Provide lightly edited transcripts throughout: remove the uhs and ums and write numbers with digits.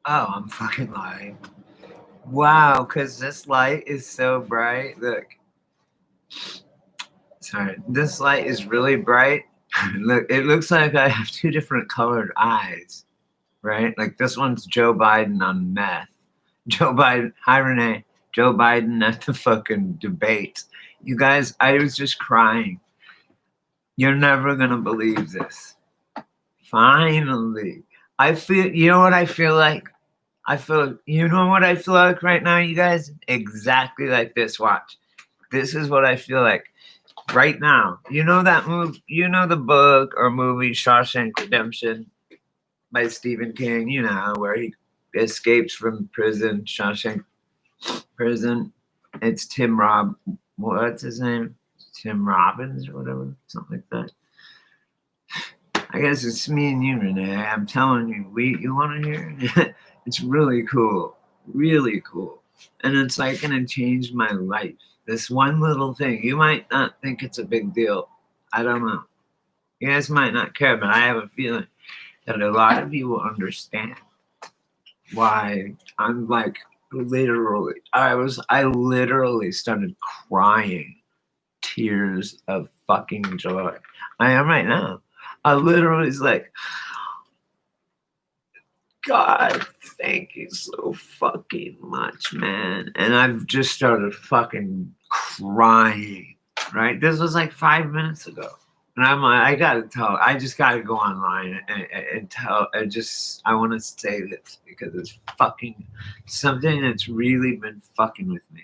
Oh, I'm fucking lying. Wow, because this light is so bright. Look, sorry, this light is really bright. Look, it looks like I have two different colored eyes, right? Like this one's Joe Biden on meth. Joe Biden, hi Renee. Joe Biden at the fucking debate. You guys, I was just crying. You're never gonna believe this. Finally. I feel, you know what I feel like? You know what I feel like right now, you guys? Exactly like this. Watch. This is what I feel like right now. You know that movie, you know the book or movie Shawshank Redemption by Stephen King, you know, where he escapes from prison, Shawshank prison. It's what's his name? Tim Robbins or whatever, something like that. I guess it's me and you, Renee. I'm telling you, you want to hear? It's really cool, really cool, and it's like gonna change my life. This one little thing. You might not think it's a big deal. I don't know. You guys might not care, but I have a feeling that a lot of you will understand why I'm like literally. I literally started crying tears of fucking joy. I am right now. I literally was like, God, thank you so fucking much, man. And I've just started fucking crying, right? This was like 5 minutes ago. And I'm like, I just gotta go online and tell, I want to say this because it's fucking something that's really been fucking with me.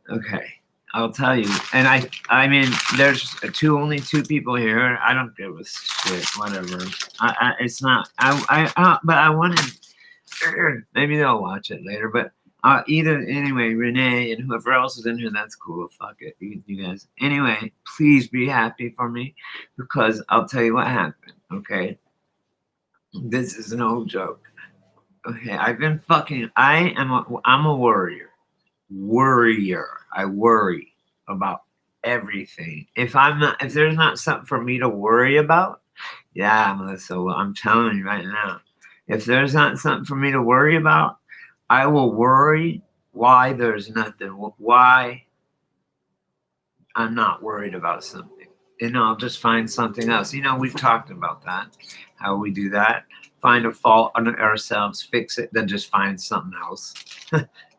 Okay. I'll tell you, and I mean, there's only two people here. I don't give a shit, whatever. It's not. But I wanted. Maybe they'll watch it later. But either anyway, Renee and whoever else is in here, that's cool. Fuck it, you guys. Anyway, please be happy for me, because I'll tell you what happened. Okay, this is no joke. Okay, I've been fucking. I'm a worrier. I worry about everything. If there's not something for me to worry about, yeah, Melissa, well, I'm telling you right now, if there's not something for me to worry about, I will worry why there's nothing, why I'm not worried about something. And I'll just find something else. You know, we've talked about that, how we do that. Find a fault on ourselves, fix it, then just find something else.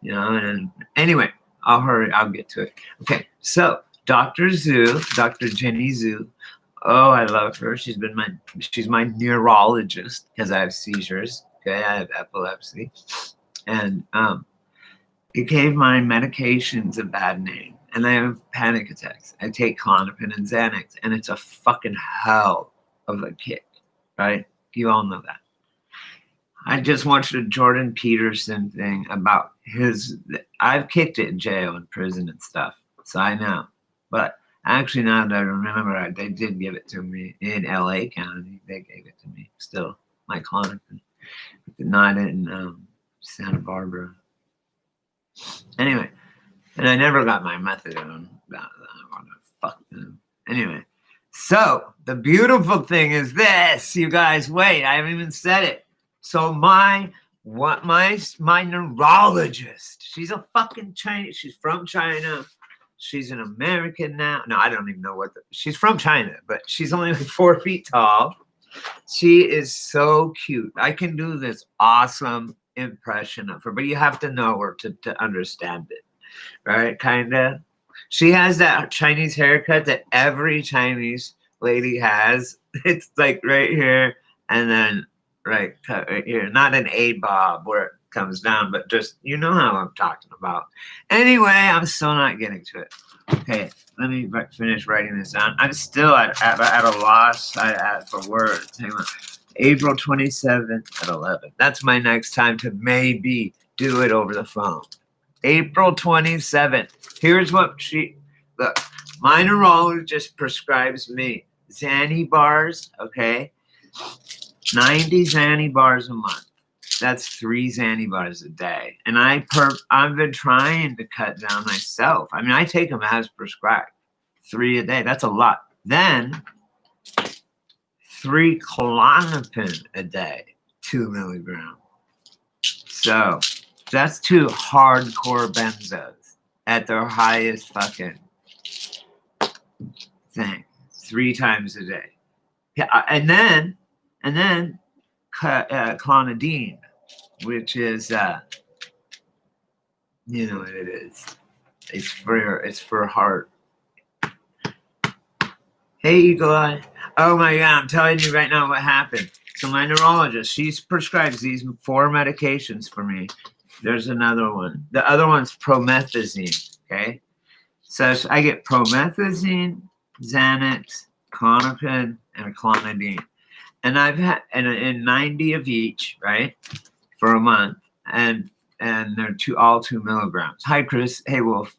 You know, and anyway, I'll hurry. I'll get to it. Okay, so Dr. Jenny Zhu. Oh, I love her. She's my neurologist because I have seizures. Okay, I have epilepsy, and it gave my medications a bad name, and I have panic attacks. I take Klonopin and Xanax, and it's a fucking hell of a kick, right? You all know that. I just watched a Jordan Peterson thing about I've kicked it in jail and prison and stuff, so I know. But actually, now that I remember, they did give it to me in L.A. County. They gave it to me still, my Klonopin, not in Santa Barbara. Anyway, and I never got my methadone. Fuck them. Anyway, so the beautiful thing is this, you guys. Wait, I haven't even said it. So my neurologist, she's a fucking Chinese. She's from China. She's an American now. No, I don't even know she's from China, but she's only like 4 feet tall. She is so cute. I can do this awesome impression of her, but you have to know her to understand it, right? Kind of. She has that Chinese haircut that every Chinese lady has. It's like right here and then right cut right here. Not an A-bob where it comes down, but just, you know how I'm talking about. Anyway, I'm still not getting to it. Okay, let me finish writing this down. I'm still at a loss for words. Hang on. April 27th at 11. That's my next time to maybe do it over the phone. April 27th. Here's what look, my neurologist prescribes me Xanny bars, okay? 90 Xanny bars a month. That's 3 Xanny bars a day. And I've been trying to cut down myself. I mean, I take them as prescribed. 3 a day. That's a lot. Then 3 Klonopin a day, 2 milligrams. So that's 2 hardcore benzos at their highest fucking thing, 3 times a day. Yeah, and then clonidine, which is you know what it is. It's for heart. Hey, Eagle Eye. Oh my God, I'm telling you right now what happened. So my neurologist, she prescribes these 4 medications for me. There's another one. The other one's promethazine, okay? So I get promethazine, Xanax, Klonopin, and clonidine. And I've had in 90 of each, right? For a month. And they're all 2 milligrams. Hi, Chris. Hey, Wolf.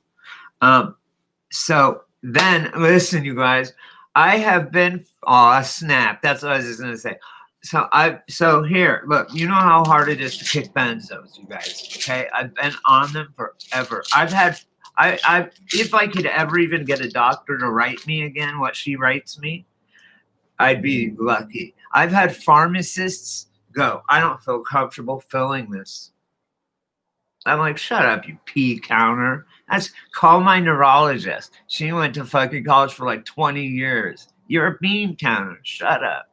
So then, listen, you guys, I have been, snap. That's what I was just going to say. So here, look, you know how hard it is to kick benzos, you guys, okay? I've been on them forever. If I could ever even get a doctor to write me again what she writes me, I'd be lucky. I've had pharmacists go, I don't feel comfortable filling this. I'm like, shut up, you pea counter. Call my neurologist. She went to fucking college for like 20 years. You're a bean counter. Shut up.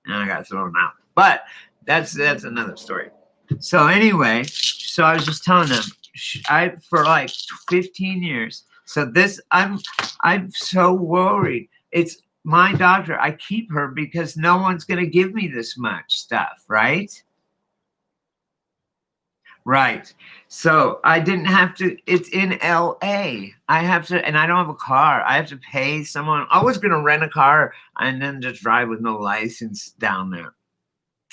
And I got thrown out. But that's another story. So anyway, so I was just telling them, for like 15 years. So this, I'm so worried. It's my doctor. I keep her because no one's going to give me this much stuff, right? Right. So I didn't have to, it's in LA. I have to, and I don't have a car. I have to pay someone. I was going to rent a car and then just drive with no license down there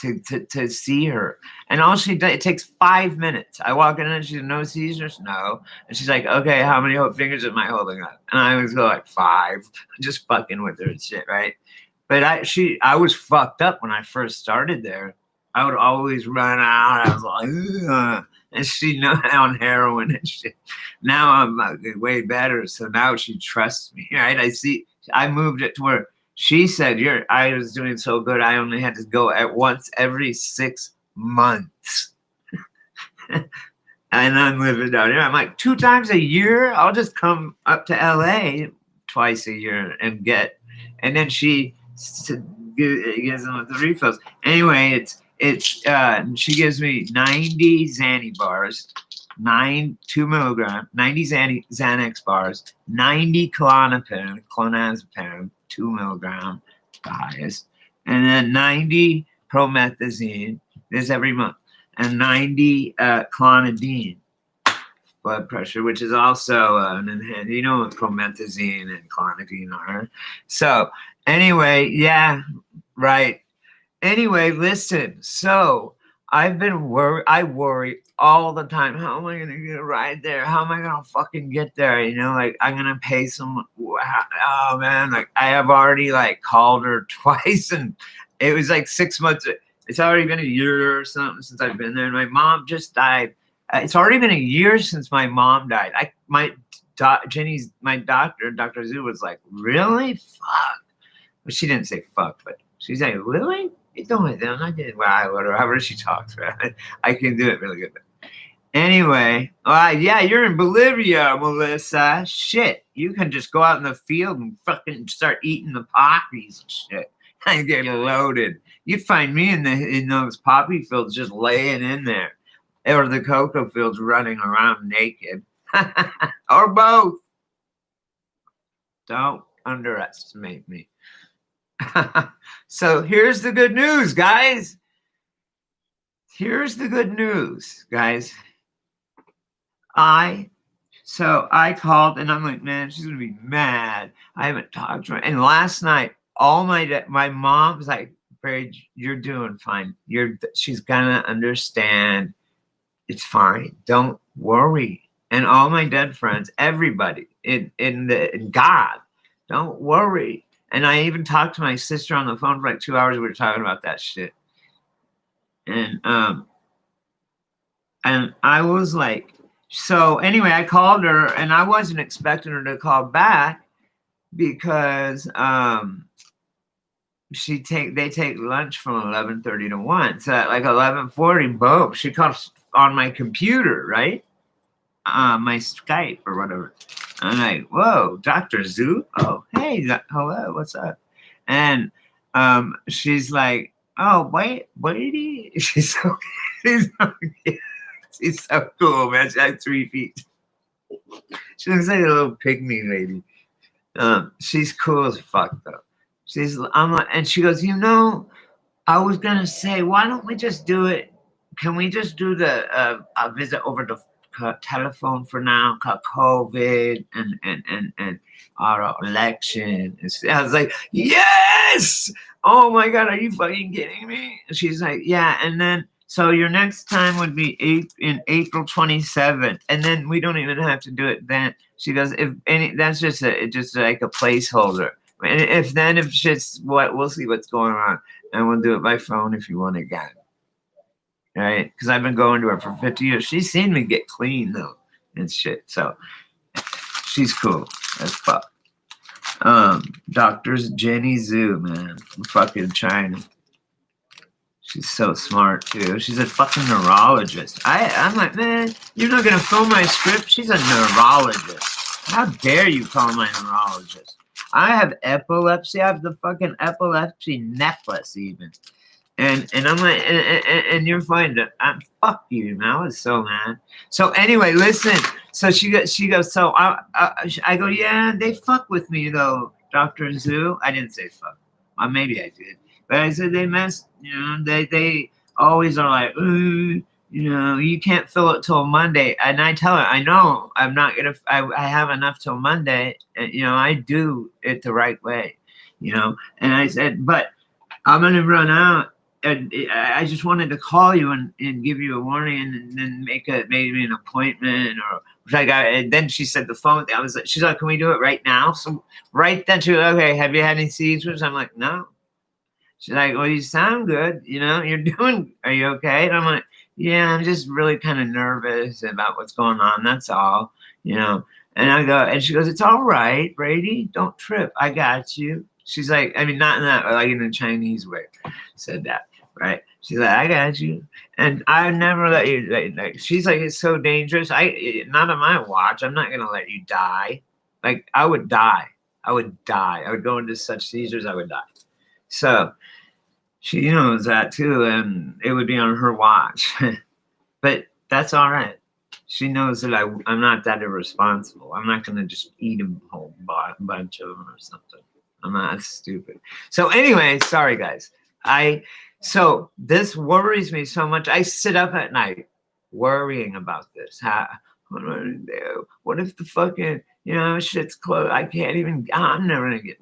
to see her. And all she does, it takes 5 minutes. I walk in and she's no seizures, no. And she's like, okay, how many fingers am I holding up? And I always go like 5, just fucking with her and shit, right? But I was fucked up when I first started there. I would always run out. I was like, ugh. And she know on heroin and shit. Now I'm way better. So now she trusts me, right? I moved it to where she said, I was doing so good. I only had to go at once every 6 months. And I'm living down here. I'm like, 2 times a year? I'll just come up to LA twice a year and then she gives them the refills. Anyway, she gives me 90 Xanny bars, 2 milligram, 90 Xanax bars, 90 clonazepam, 2 milligram, the highest, and then 90 promethazine, this every month, and 90 clonidine, blood pressure, which is also you know what promethazine and clonidine are. So anyway, yeah, right. Anyway, listen. So I've been worried. I worry all the time. How am I going to get a ride there? How am I going to fucking get there? You know, like I'm going to pay someone. Oh man, like I have already like called her twice, and it was like 6 months. It's already been a year or something since I've been there. And my mom just died. It's already been a year since my mom died. My doctor, Dr. ZHU, was like, really? Fuck. Well, she didn't say fuck, but she's like, really? You don't like that. I did. Well, however she talks, right? I can do it really good. Anyway, yeah, you're in Bolivia, Melissa. Shit, you can just go out in the field and fucking start eating the poppies and shit. I get loaded. You'd find me in those poppy fields just laying in there, or the cocoa fields running around naked, or both. Don't underestimate me. So here's the good news, guys. Here's the good news, guys. I called and I'm like, man, she's gonna be mad. I haven't talked to her. And last night, my mom was like, Brad, you're doing fine. She's gonna understand. It's fine. Don't worry. And all my dead friends, everybody in God, don't worry. And I even talked to my sister on the phone for like 2 hours. We were talking about that shit. And I was like, so anyway, I called her and I wasn't expecting her to call back because they take lunch from 11:30 to 1. So at like 11:40, boom, she comes on my computer, right? My Skype or whatever. I'm like, whoa, DR.ZHU? Oh, hey, hello, what's up? And she's like, oh, wait. She's so, she's so, she's so cool, man. She's like 3 feet. She looks like a little pygmy lady. She's cool as fuck, though. I'm like, and she goes, I was gonna say, why don't we just do it? Can we just do the visit over the telephone for now? Called COVID and our election. I was like, yes! Oh my god, are you fucking kidding me? And she's like, yeah. And then so your next time would be April 27th, and then we don't even have to do it then. She goes, that's just like a placeholder. And if shit's we'll see what's going on. And we'll do it by phone if you want again. Right? Because I've been going to her for 50 years. She's seen me get clean, though, and shit. So she's cool as fuck. Dr. DR.ZHU, man, from fucking China. She's so smart, too. She's a fucking neurologist. I'm like, man, you're not going to film my script? She's a neurologist. How dare you call my neurologist? I have epilepsy. I have the fucking epilepsy necklace, even. And I'm like, and you're fine. Fuck you, man. I was so mad. So anyway, listen. So she goes. So I go, yeah, they fuck with me though, DR.ZHU. I didn't say fuck. Maybe I did, but I said they mess. They always are like, ooh. You can't fill it till Monday. And I tell her, I know I'm not going to, I have enough till Monday. And, I do it the right way, And I said, but I'm going to run out. And I just wanted to call you and give you a warning and then maybe an appointment or and then she said the phone. She's like, can we do it right now? So right then she was, okay, have you had any seizures? I'm like, no. She's like, well, you sound good. Are you okay? And I'm like, yeah, I'm just really kind of nervous about what's going on. That's all, And I go, and she goes, it's all right, Brady. Don't trip. I got you. She's like, I mean, not in that, like in a Chinese way, said that, right? She's like, I got you. And I never let you, like she's like, it's so dangerous. Not on my watch. I'm not going to let you die. Like, I would die. I would go into such seizures, I would die. So she knows that too, and it would be on her watch. But that's all right. She knows that I'm not that irresponsible. I'm not going to just eat a whole bunch of them or something. I'm not stupid. So anyway, sorry guys. So this worries me so much. I sit up at night worrying about this. What do I do? What if the fucking shit's closed? I can't even. I'm never gonna get.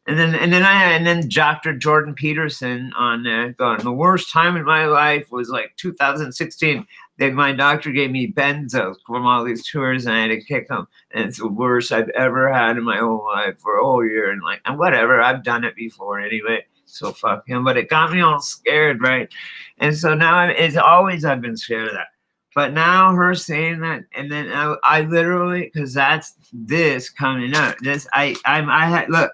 And then Dr. Jordan Peterson on there going, the worst time in my life was like 2016. Then my doctor gave me benzos from all these tours and I had to kick them. And it's the worst I've ever had in my whole life for a whole year. And whatever, I've done it before anyway. So fuck him. But it got me all scared, right? And so now I've been scared of that. But now her saying that, and then I literally, because that's this coming up. I had, look.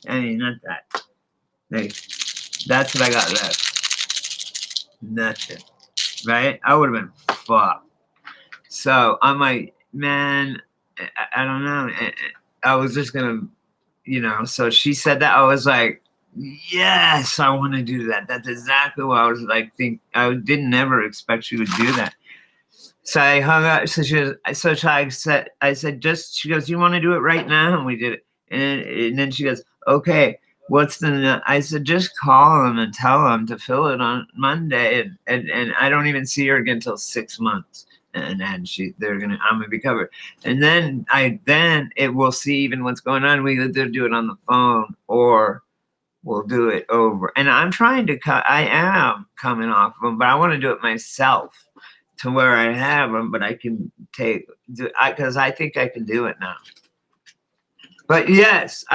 I mean, not that. Like, that's what I got left. Nothing. Right? I would have been fucked. So I'm like, man, I don't know. I was just going to, so she said that. I was like, yes, I want to do that. That's exactly what I was like. I didn't ever expect she would do that. So I hung up. So I said, she goes, you want to do it right now? And we did it. And then she goes, okay, I said, just call them and tell them to fill it on Monday. And I don't even see her again until 6 months. And then I'm going to be covered. And then we'll see even what's going on. We either do it on the phone or we'll do it over. And I'm trying to I am coming off of them, but I want to do it myself to where I have them, but I can because I think I can do it now. But yes,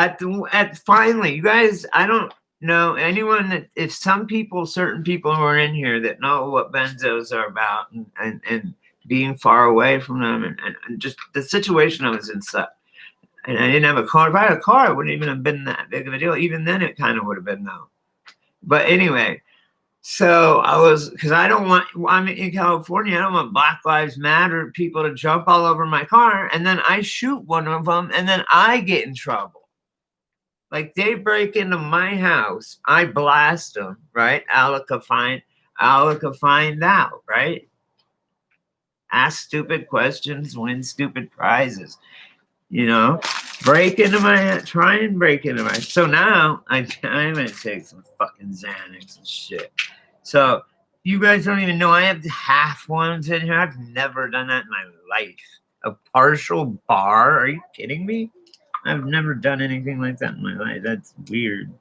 finally, you guys, I don't know anyone if certain people who are in here that know what benzos are about and being far away from them and just the situation I was in sucked. And I didn't have a car. If I had a car, it wouldn't even have been that big of a deal. Even then, it kind of would have been though. But anyway, So I was, because I don't want, I'm in California, I don't want Black Lives Matter people to jump all over my car, and then I shoot one of them, and then I get in trouble. Like they break into my house, I blast them, right? Alika find out, right? Ask stupid questions, win stupid prizes. You know, break into my, try and break into my. So now I'm gonna take some fucking Xanax and shit. So you guys don't even know I have half ones in here. I've never done that in my life. A partial bar? Are you kidding me? I've never done anything like that in my life. That's weird.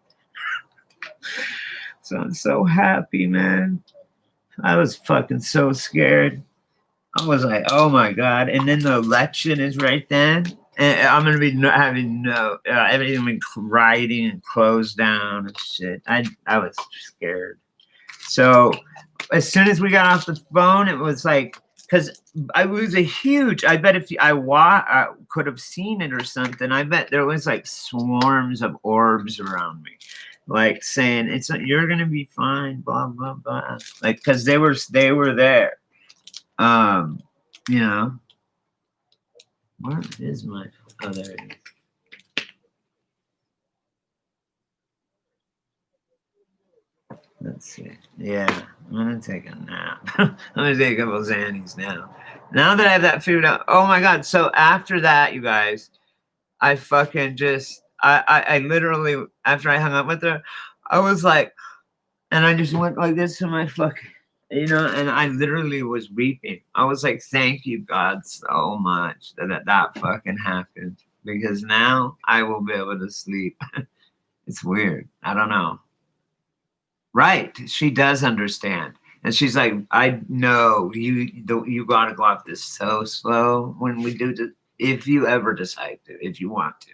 So I'm so happy, man. I was fucking so scared. I was like, oh my God. And then the election is right then. And I'm going to be having everything been rioting and closed down and shit. I was scared. So as soon as we got off the phone, it was like, because I was a huge, I bet if I could have seen it or something, I bet there was like swarms of orbs around me, like saying, you're going to be fine, blah, blah, blah. Like, because they were there. You know, where is my, oh, there it is. Let's see. Yeah, I'm gonna take a nap. I'm gonna take a couple of Xannies now. Now that I have that figured out, oh my God. So after that, you guys, I fucking just, I literally, after I hung up with her, I was like, and I just went like this to my fucking, and I literally was weeping. I was like, thank you, God, so much that fucking happened. Because now I will be able to sleep. It's weird. I don't know. Right. She does understand. And she's like, I know you gotta go off this so slow when we do this, if you ever decide to, if you want to.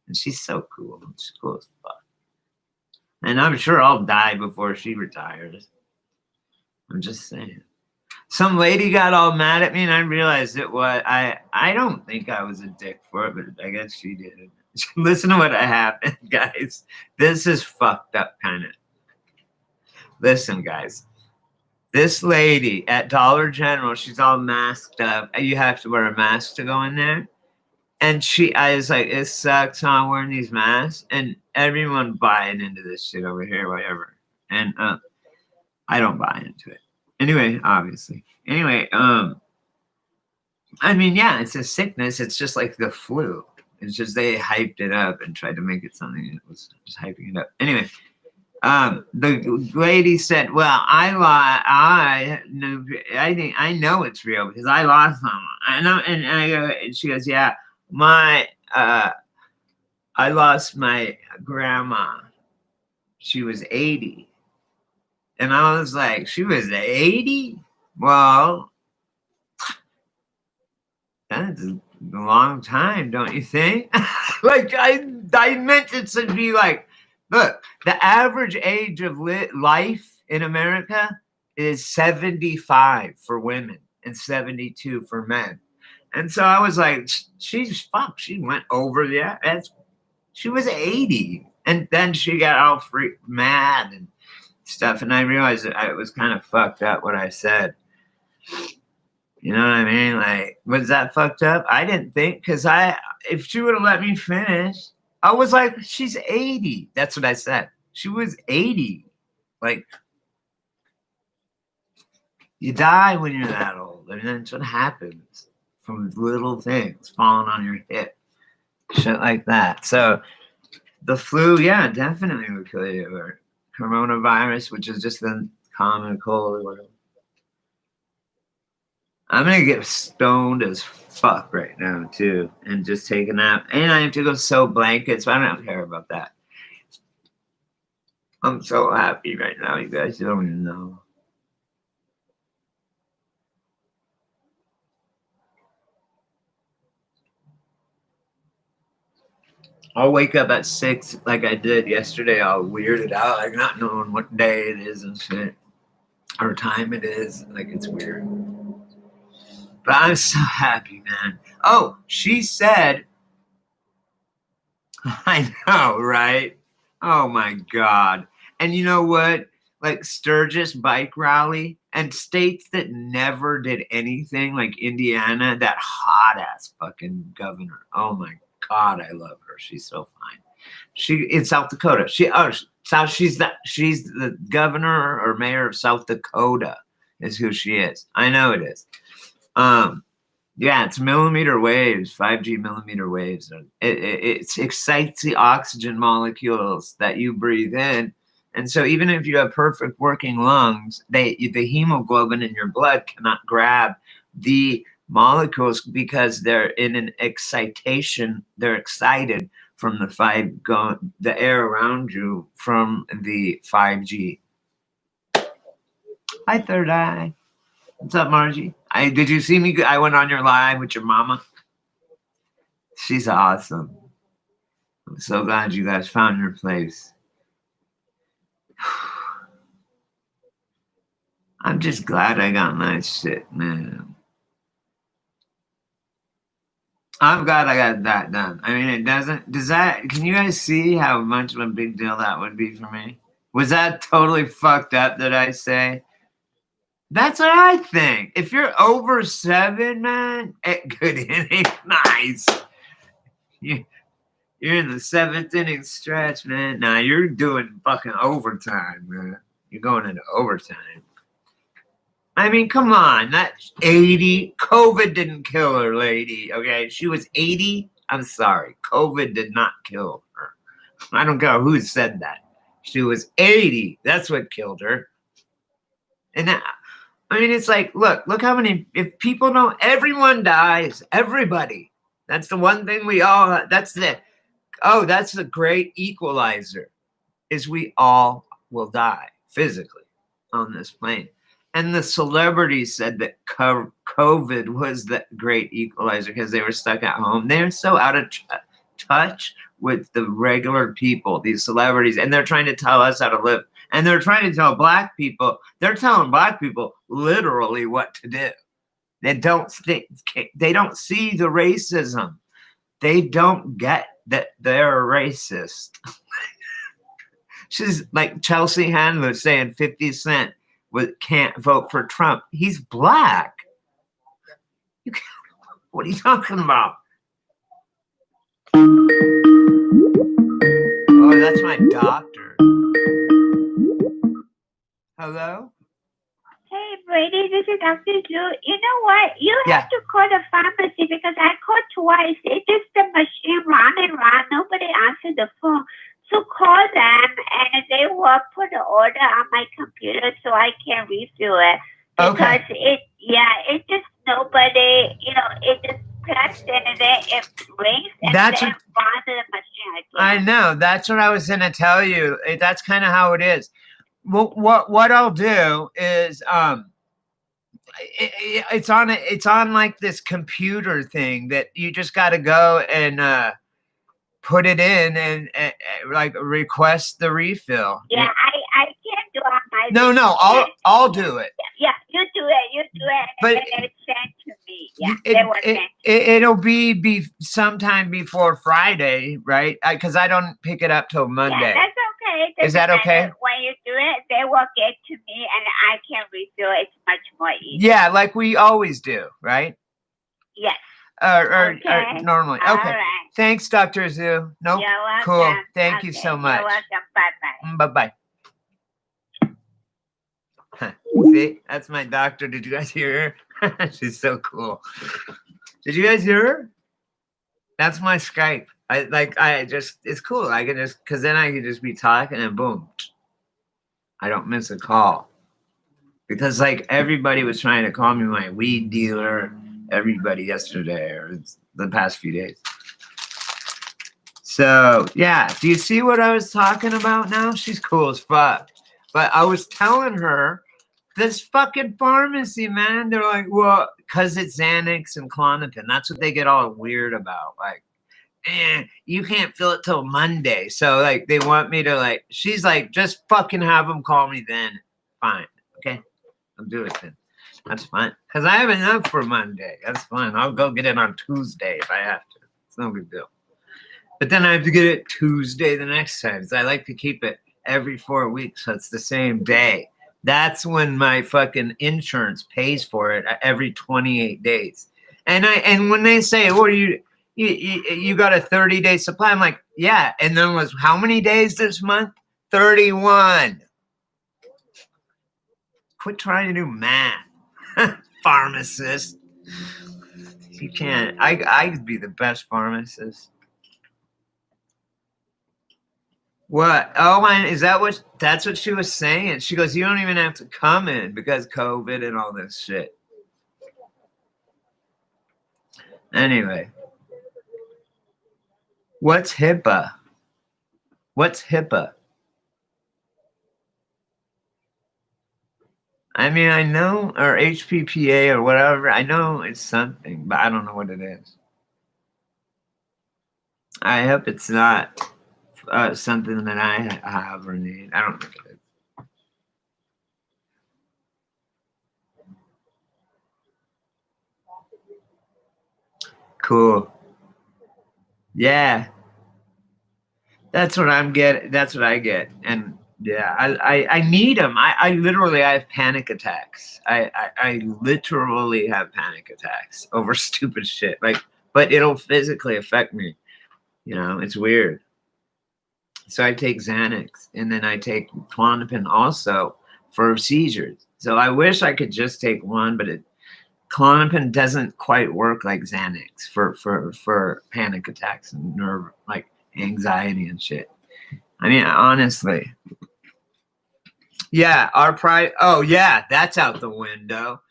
And she's so cool. She's cool as fuck. And I'm sure I'll die before she retires. I'm just saying. Some lady got all mad at me, and I realized it was I don't think I was a dick for it, but I guess she did. Listen to what happened, guys. This is fucked up, kind of. Listen, guys. This lady at Dollar General, she's all masked up. You have to wear a mask to go in there. And I was like, it sucks how I'm wearing these masks. And everyone buying into this shit over here, whatever. And I don't buy into it. Anyway, obviously. Anyway, I mean, yeah, it's a sickness. It's just like the flu. It's just they hyped it up and tried to make it something that was just hyping it up. Anyway, the lady said, "Well, I think I know it's real because I lost someone." I know, and she goes, "Yeah, I lost my grandma. She was 80." And I was like, "She was 80? Well, that's a long time, don't you think?" Like I meant it to be like, look, the average age of life in America is 75 for women and 72 for men. And so I was like, she's fuck. She went over she was 80. And then she got all mad and stuff. And I realized that it was kind of fucked up what I said. You know what I mean? Like, was that fucked up? I didn't think, because if she would have let me finish, I was like, she's 80. That's what I said. She was 80. Like, you die when you're that old. I mean, that's what happens from little things falling on your hip. Shit like that. So the flu, yeah, definitely would kill you. Or coronavirus, which is just the common cold or whatever. I'm gonna get stoned as fuck right now too, and just take a nap. And I have to go sew blankets, but I don't care about that. I'm so happy right now, you guys don't even know. I'll wake up at 6 like I did yesterday, all weirded out, like not knowing what day it is and shit. Or time it is. Like it's weird. But I'm so happy, man. Oh, she said, I know, right? Oh my God. And you know what? like Sturgis bike rally, and states that never did anything, like Indiana, that hot ass fucking governor. Oh my God, I love her. She's so fine. She in South Dakota. She's the governor or mayor of South Dakota is who she is. I know it is. Yeah, it's millimeter waves, 5G millimeter waves. It excites the oxygen molecules that you breathe in. And so even if you have perfect working lungs, the hemoglobin in your blood cannot grab the molecules because they're in an excitation. They're excited from the air around you from the 5G. Hi, Third Eye. What's up, Margie? Did you see me? I went on your live with your mama. She's awesome. I'm so glad you guys found your place. I'm just glad I got my shit, man. I'm glad I got that done. I mean, can you guys see how much of a big deal that would be for me? Was that totally fucked up that I say? That's what I think. If you're over 7, man, good inning, nice. You're in the 7th inning stretch, man. Now you're doing fucking overtime, man. You're going into overtime. I mean, come on. That's 80. COVID didn't kill her, lady. Okay, she was 80. I'm sorry. COVID did not kill her. I don't care who said that. She was 80. That's what killed her. And that, I mean, it's like, look how many, if people don't, everyone dies, everybody. That's the one thing that's the great equalizer, is we all will die physically on this plane. And the celebrities said that COVID was the great equalizer because they were stuck at home. They're so out of touch with the regular people, these celebrities, and they're trying to tell us how to live. And they're trying to tell black people, they're telling black people literally what to do. They don't see the racism. They don't get that they're racist. She's like Chelsea Handler saying 50 Cent can't vote for Trump. He's black. What are you talking about? Oh, that's my doctor. Hello? Hey, Brady, this is Dr.ZHU. You know what? You have to call the pharmacy because I called twice. It's just the machine run and run. Nobody answered the phone. So call them and they will put the order on my computer so I can refill it. Because it's just nobody, it just pressed and then it rings and then runs the machine again. I know. That's what I was going to tell you. That's kind of how it is. Well, what I'll do is it's on like this computer thing that you just got to go and put it in and like request the refill. Yeah, I can't do it on my. No, I'll do it. Yeah, you do it, but and then it's sent to me. Yeah, it'll be sometime before Friday, right? Because I don't pick it up till Monday. Yeah, that's okay. Is that okay? When you do it, they will get to me, and I can refill. It's much more easy. Yeah, like we always do, right? Yes. Or normally. All okay. Right. Thanks, Dr.ZHU. Nope. You're welcome. Cool. Thank you so much. You're welcome. Bye-bye. See, that's my doctor. Did you guys hear her? She's so cool. Did you guys hear her? That's my Skype. It's cool. I can just, because then I can just be talking and boom. I don't miss a call. Because like everybody was trying to call me my weed dealer, everybody yesterday or the past few days. So yeah, do you see what I was talking about now? She's cool as fuck. But I was telling her, this fucking pharmacy, man, they're like, well, because it's Xanax and Klonopin. That's what they get all weird about. Like, you can't fill it till Monday. So, like, they want me to, like, she's like, just fucking have them call me then. Fine. Okay? I'll do it then. That's fine. Because I have enough for Monday. That's fine. I'll go get it on Tuesday if I have to. It's no big deal. But then I have to get it Tuesday the next time. So I like to keep it every 4 weeks. So it's the same day. That's when my fucking insurance pays for it every 28 days. And when they say, "Oh, you got a 30-day supply," I'm like, "Yeah." And then was how many days this month? 31. Quit trying to do math, pharmacist. You can't. I could be the best pharmacist. What? Oh my! Is that what? That's what she was saying. She goes, "You don't even have to come in because COVID and all this shit." Anyway, what's HIPAA? What's HIPAA? I mean, I know, or HPPA or whatever. I know it's something, but I don't know what it is. I hope it's not something that I have or need. I don't think it is. Cool. Yeah. That's what I'm getting. That's what I get. And yeah, I need them. I literally, I have panic attacks. I literally have panic attacks over stupid shit. Like, but it'll physically affect me. You know, it's weird. So I take Xanax and then I take Klonopin also for seizures. So I wish I could just take one, but Klonopin doesn't quite work like Xanax for panic attacks and nerve like anxiety and shit. I mean, honestly. Yeah, our pride. Oh yeah, that's out the window.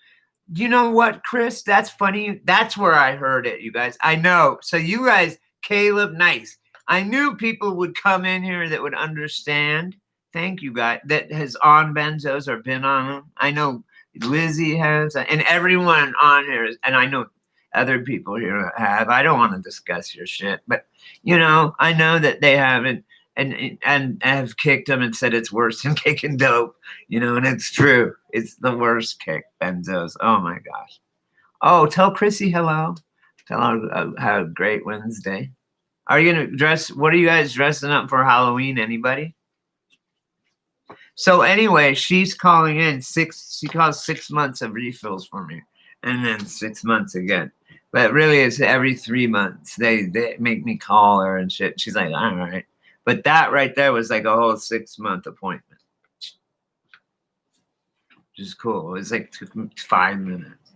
You know what, Chris? That's funny. That's where I heard it, you guys. I know. So you guys, Caleb, nice. I knew people would come in here that would understand. Thank you, guys. That has on benzos or been on them. I know Lizzie has, and everyone on here, and I know other people here have. I don't want to discuss your shit, but you know, I know that they haven't, and have kicked them and said it's worse than kicking dope. You know, and it's true. It's the worst kick, benzos. Oh my gosh. Oh, tell Chrissy hello. Tell her have a great Wednesday. Are you gonna dress? What are you guys dressing up for Halloween? Anybody? So anyway, she's calling in she calls 6 months of refills for me, and then 6 months again. But really, it's every 3 months. They make me call her and shit. She's like, all right. But that right there was like a whole 6 month appointment. Which is cool. It was like took me 5 minutes.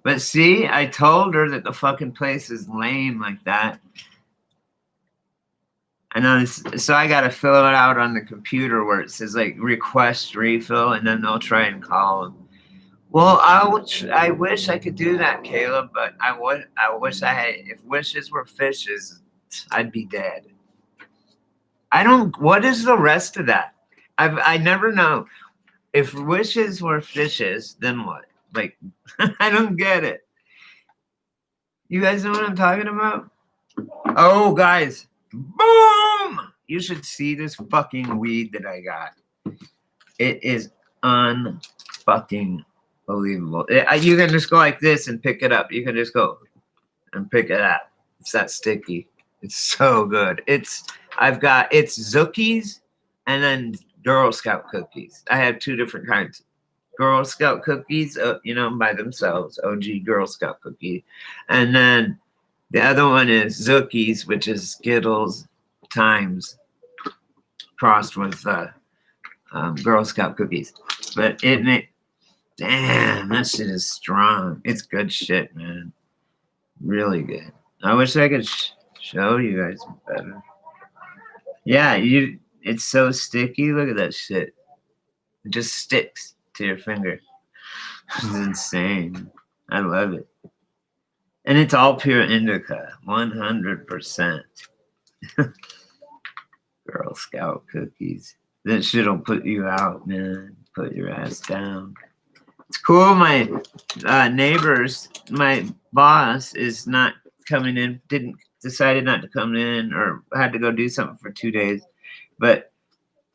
But see, I told her that the fucking place is lame like that. And so I got to fill it out on the computer where it says like request refill, and then they'll try and call them. Well, I wish I could do that, Caleb, but I wish I had. If wishes were fishes, I'd be dead. I don't. What is the rest of that? I never know. If wishes were fishes, then what? Like, I don't get it. You guys know what I'm talking about? Oh, guys. Boom! You should see this fucking weed that I got. It is unfucking believable. You can just go like this and pick it up. You can just go and pick it up. It's that sticky. It's so good. It's Zookies and then Girl Scout cookies. I have 2 different kinds. Girl Scout cookies, you know, by themselves, OG Girl Scout cookie. And then the other one is Zookies, which is Skittles times crossed with Girl Scout cookies. But damn, that shit is strong. It's good shit, man. Really good. I wish I could show you guys better. Yeah, it's so sticky. Look at that shit. It just sticks to your finger. It's insane. I love it. And it's all pure indica, 100%. Girl Scout cookies. That shit'll put you out, man. Put your ass down. It's cool. My neighbors, my boss is not coming in. Decided not to come in, or had to go do something for 2 days. But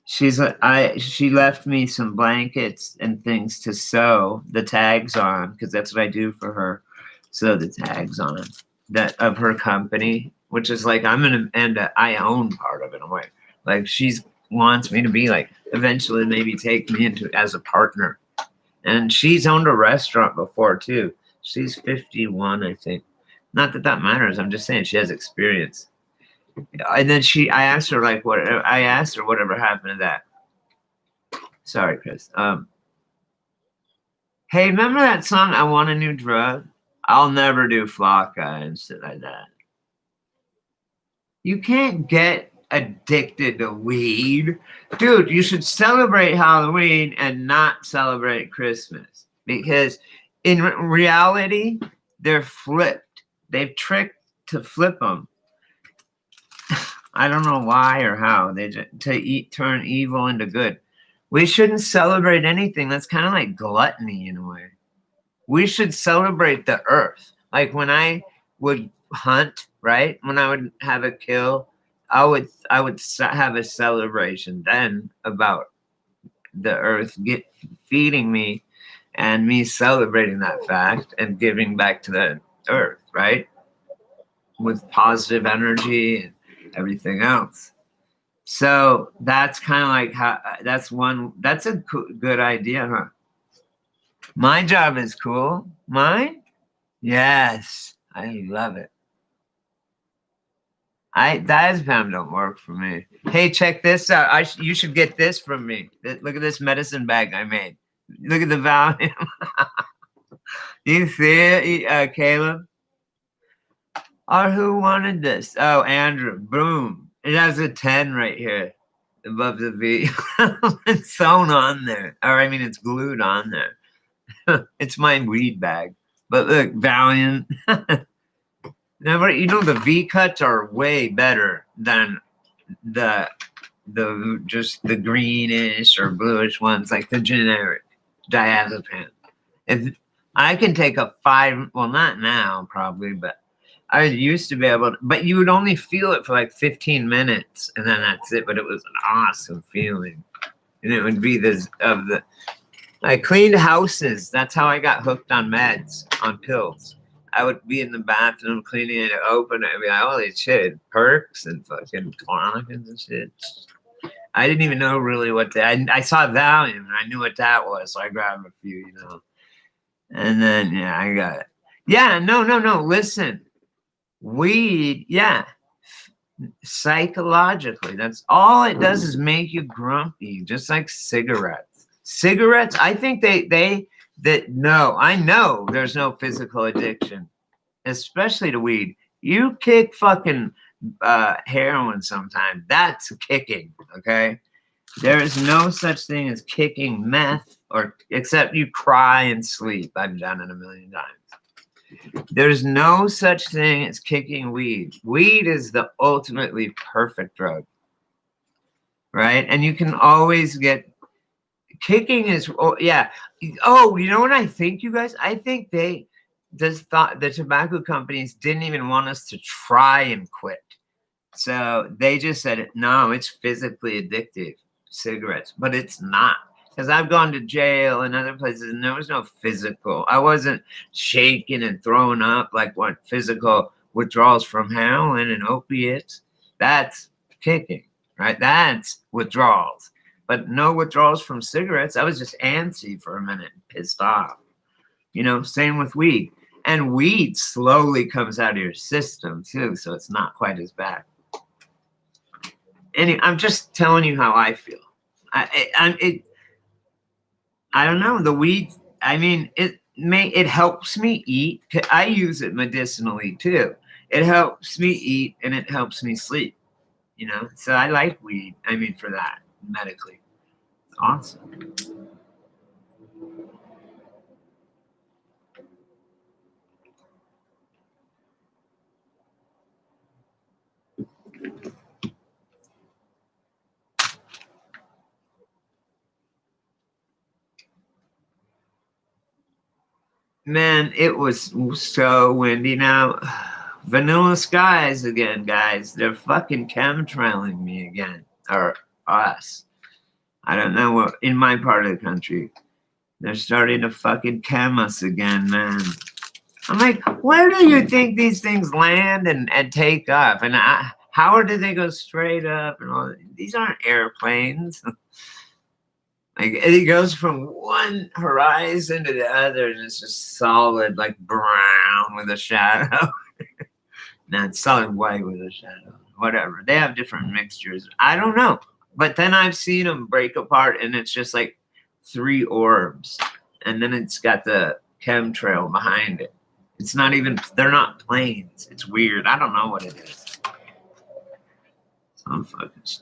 she left me some blankets and things to sew the tags on, because that's what I do for her. Sew the tags on that of her company, which is like I'm gonna end up, I own part of it in a way. Like she's wants me to be like, eventually maybe take me into as a partner. And she's owned a restaurant before too. She's 51, I think. Not that that matters. I'm just saying she has experience. And then I asked her like whatever happened to that. Sorry, Chris. Hey, remember that song, I Want a New Drug? I'll never do Flocka and shit like that. You can't get addicted to weed. Dude, you should celebrate Halloween and not celebrate Christmas. Because in reality, they're flipped. They've tricked to flip them. I don't know why or how. They just turn evil into good. We shouldn't celebrate anything. That's kind of like gluttony in a way. We should celebrate the earth. Like when I would hunt, right? When I would have a kill, I would have a celebration then about the earth feeding me and me celebrating that fact and giving back to the earth, right? With positive energy and everything else. So that's kind of like how that's a good idea, huh? My job is cool. Mine? Yes. I love it. Diazepam don't work for me. Hey, check this out. You should get this from me. Look at this medicine bag I made. Look at the volume. You see it, Caleb? Or who wanted this? Oh, Andrew. Boom. It has a 10 right here above the V. It's sewn on there. Or I mean, it's glued on there. It's my weed bag. But look, Valiant. Now, you know, the V cuts are way better than the just the greenish or bluish ones, like the generic diazepam. If I can take a 5, well, not now probably, but I used to be able to, but you would only feel it for like 15 minutes and then that's it. But it was an awesome feeling. And it would be I cleaned houses. That's how I got hooked on meds, on pills. I would be in the bathroom cleaning it, open it, and be like, holy shit, perks and fucking Klonopins and shit. I didn't even know really what I saw Valium and I knew what that was. So I grabbed a few, you know. And then, yeah, I got it. Yeah, no. Listen. Weed, yeah, psychologically, that's all it does is make you grumpy, just like cigarettes. Cigarettes, I think I know there's no physical addiction, especially to weed. You kick fucking heroin sometimes, that's kicking, okay? There is no such thing as kicking meth, except you cry and sleep. I've done it a million times. There's no such thing as kicking weed. Weed is the ultimately perfect drug, right? And you can always get kicking is, yeah. Oh, you know what I think, you guys? I think the tobacco companies didn't even want us to try and quit. So they just said, no, it's physically addictive, cigarettes, but it's not. Because I've gone to jail and other places, and there was no physical. I wasn't shaking and throwing up like what physical withdrawals from heroin and opiates. That's kicking, right? That's withdrawals. But no withdrawals from cigarettes. I was just antsy for a minute, pissed off. You know, same with weed. And weed slowly comes out of your system, too, so it's not quite as bad. Anyway, I'm just telling you how I feel. I don't know, the weed, I mean, it helps me eat. I use it medicinally too. It helps me eat and it helps me sleep, you know? So I like weed, I mean, for that, medically. It's awesome. Man, it was so windy now. Vanilla skies again, guys. They're fucking chemtrailing me again. Or us. I don't know what, in my part of the country. They're starting to fucking chem us again, man. I'm like, where do you think these things land and take off? And How did they go straight up and all? These aren't airplanes. Like it goes from one horizon to the other, and it's just solid, like brown with a shadow. No, it's solid white with a shadow. Whatever. They have different mixtures. I don't know. But then I've seen them break apart, and it's just like 3 orbs, and then it's got the chemtrail behind it. It's not even. They're not planes. It's weird. I don't know what it is.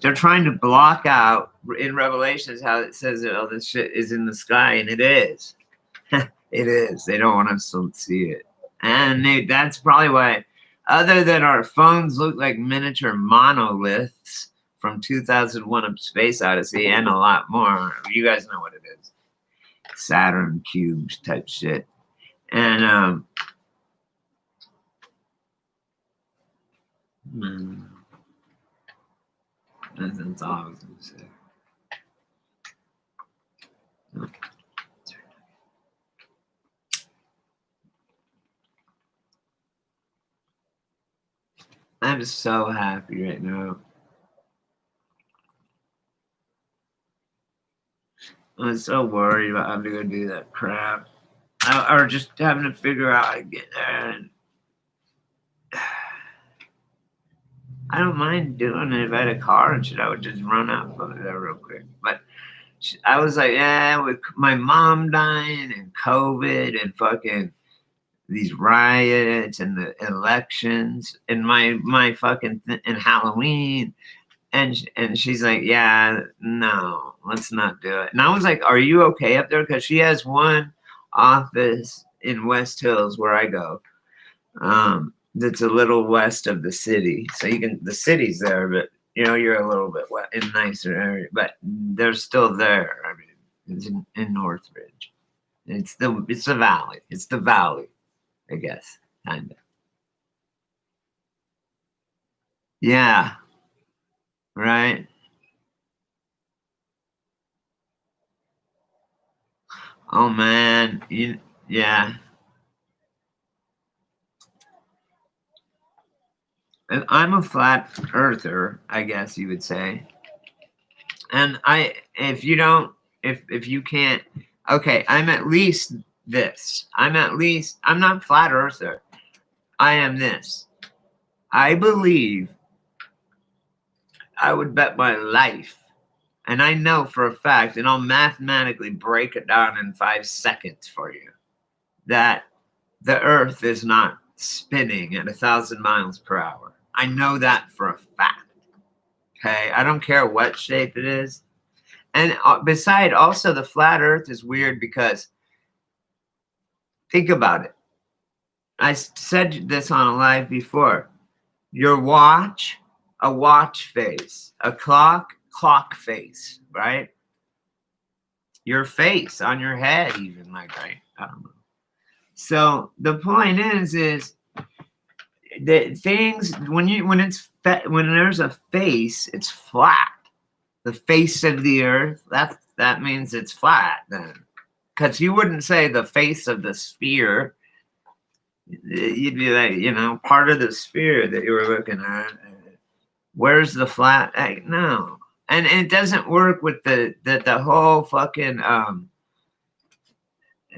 They're trying to block out in Revelations how it says that all this shit is in the sky, and it is. It is. They don't want us to see it, and that's probably why. Other than our phones look like miniature monoliths from 2001: A Space Odyssey, and a lot more. You guys know what it is. Saturn cubes type shit, and that's all I was gonna say. I'm so happy right now. I'm so worried about having to go do that crap. Or just having to figure out how to get there. And I don't mind doing it if I had a car and shit. I would just run out and go there real quick. But I was like, yeah, with my mom dying and COVID and fucking these riots and the elections and my fucking and Halloween. And she's like, yeah, no, let's not do it. And I was like, are you okay up there? Because she has one office in West Hills where I go. That's a little west of the city. So the city's there, but you're a little bit in a nicer area, but they're still there. I mean, it's in Northridge. It's the valley. It's the valley, I guess, kind of. Yeah. Right. Oh man. Yeah. And I'm a flat earther, I guess you would say. And if you can't, okay, I'm at least this. I'm not flat earther. I am this. I believe I would bet my life, and I know for a fact, and I'll mathematically break it down in 5 seconds for you, that the earth is not spinning at 1,000 miles per hour. I know that for a fact. Okay, I don't care what shape it is. And beside, also the flat earth is weird because think about it. I said this on a live before. Your watch, a watch face, a clock face, right? Your face on your head, even like, right? I don't know. So the point is that things when there's a face, it's flat. The face of the earth, that means it's flat then. Because you wouldn't say the face of the sphere. You'd be like, part of the sphere that you were looking at. Where's the flat? No. And it doesn't work with the whole fucking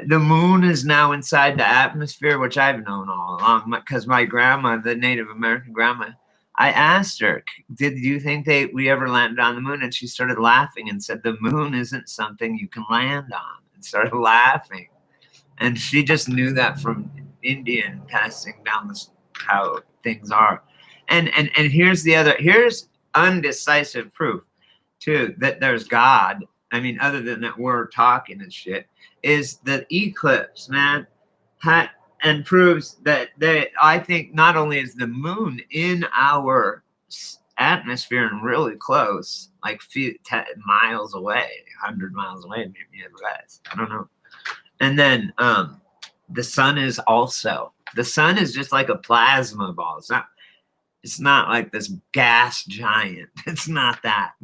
the moon is now inside the atmosphere, which I've known all along. Because my grandma, the Native American grandma, I asked her, did you think we ever landed on the moon? And she started laughing and said, the moon isn't something you can land on. And started laughing. And she just knew that from Indian passing down how things are. And here's undecisive proof, too, that there's God. I mean, other than that we're talking and shit, is the eclipse, man. And proves that I think not only is the moon in our atmosphere and really close, like miles away, 100 miles away, maybe less. I don't know. And then the sun is just like a plasma ball. It's not like this gas giant. It's not that.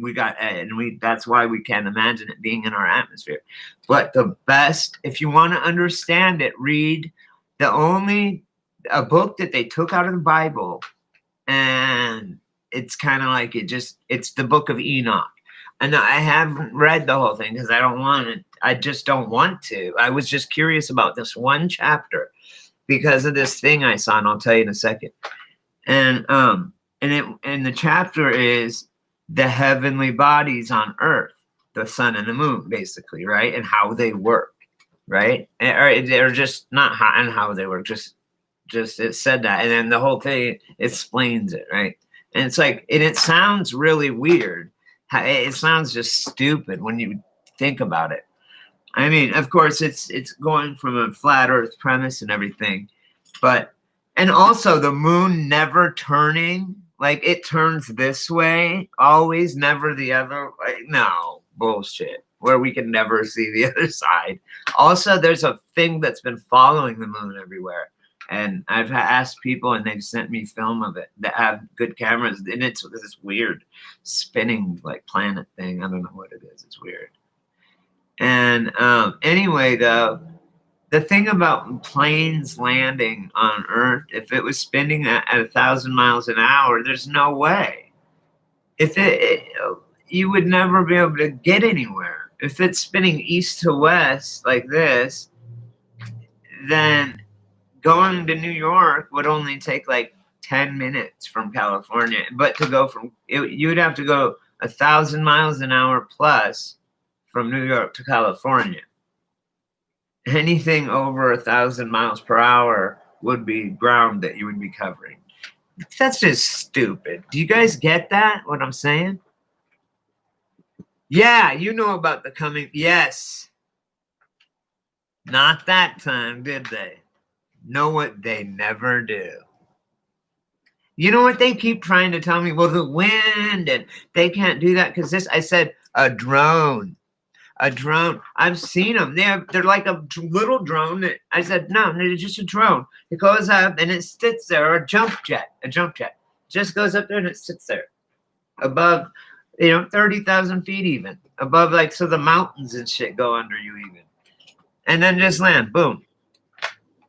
That's why we can't imagine it being in our atmosphere. But the best, if you want to understand it, read a book that they took out of the Bible and it's kind of like it's the book of Enoch. And I haven't read the whole thing because I don't want it. I just don't want to. I was just curious about this one chapter because of this thing I saw, and I'll tell you in a second. And the chapter is the heavenly bodies on earth, the sun and the moon, basically, right? And how they work, right? Or just not how and how they work, just it said that. And then the whole thing explains it, right? And it's like, and it sounds really weird. It sounds just stupid when you think about it. I mean, of course, it's going from a flat earth premise and everything, but and also the moon never turning, like it turns this way always, never the other. Like, no, bullshit. Where we can never see the other side. Also, there's a thing that's been following the moon everywhere. And I've asked people, and they've sent me film of it that have good cameras. And it's this weird spinning like planet thing. I don't know what it is. It's weird. And anyway, the thing about planes landing on Earth, if it was spinning at 1,000 miles an hour, there's no way. If you would never be able to get anywhere. If it's spinning east to west like this, then going to New York would only take like 10 minutes from California. But to go from, you'd have to go 1,000 miles an hour plus from New York to California. Anything over 1,000 miles per hour would be ground that you would be covering. That's just stupid. Do you guys get that, what I'm saying? Yeah, you know about the coming. Yes. Not that time, did they? Know what they never do. You know what they keep trying to tell me? Well, the wind, and they can't do that because I said a drone. A drone. I've seen them. They're like a little drone. I said, no, it's just a drone. It goes up and it sits there, or a jump jet. Just goes up there and it sits there above, 30,000 feet even. Above, like, so the mountains and shit go under you even. And then just land. Boom.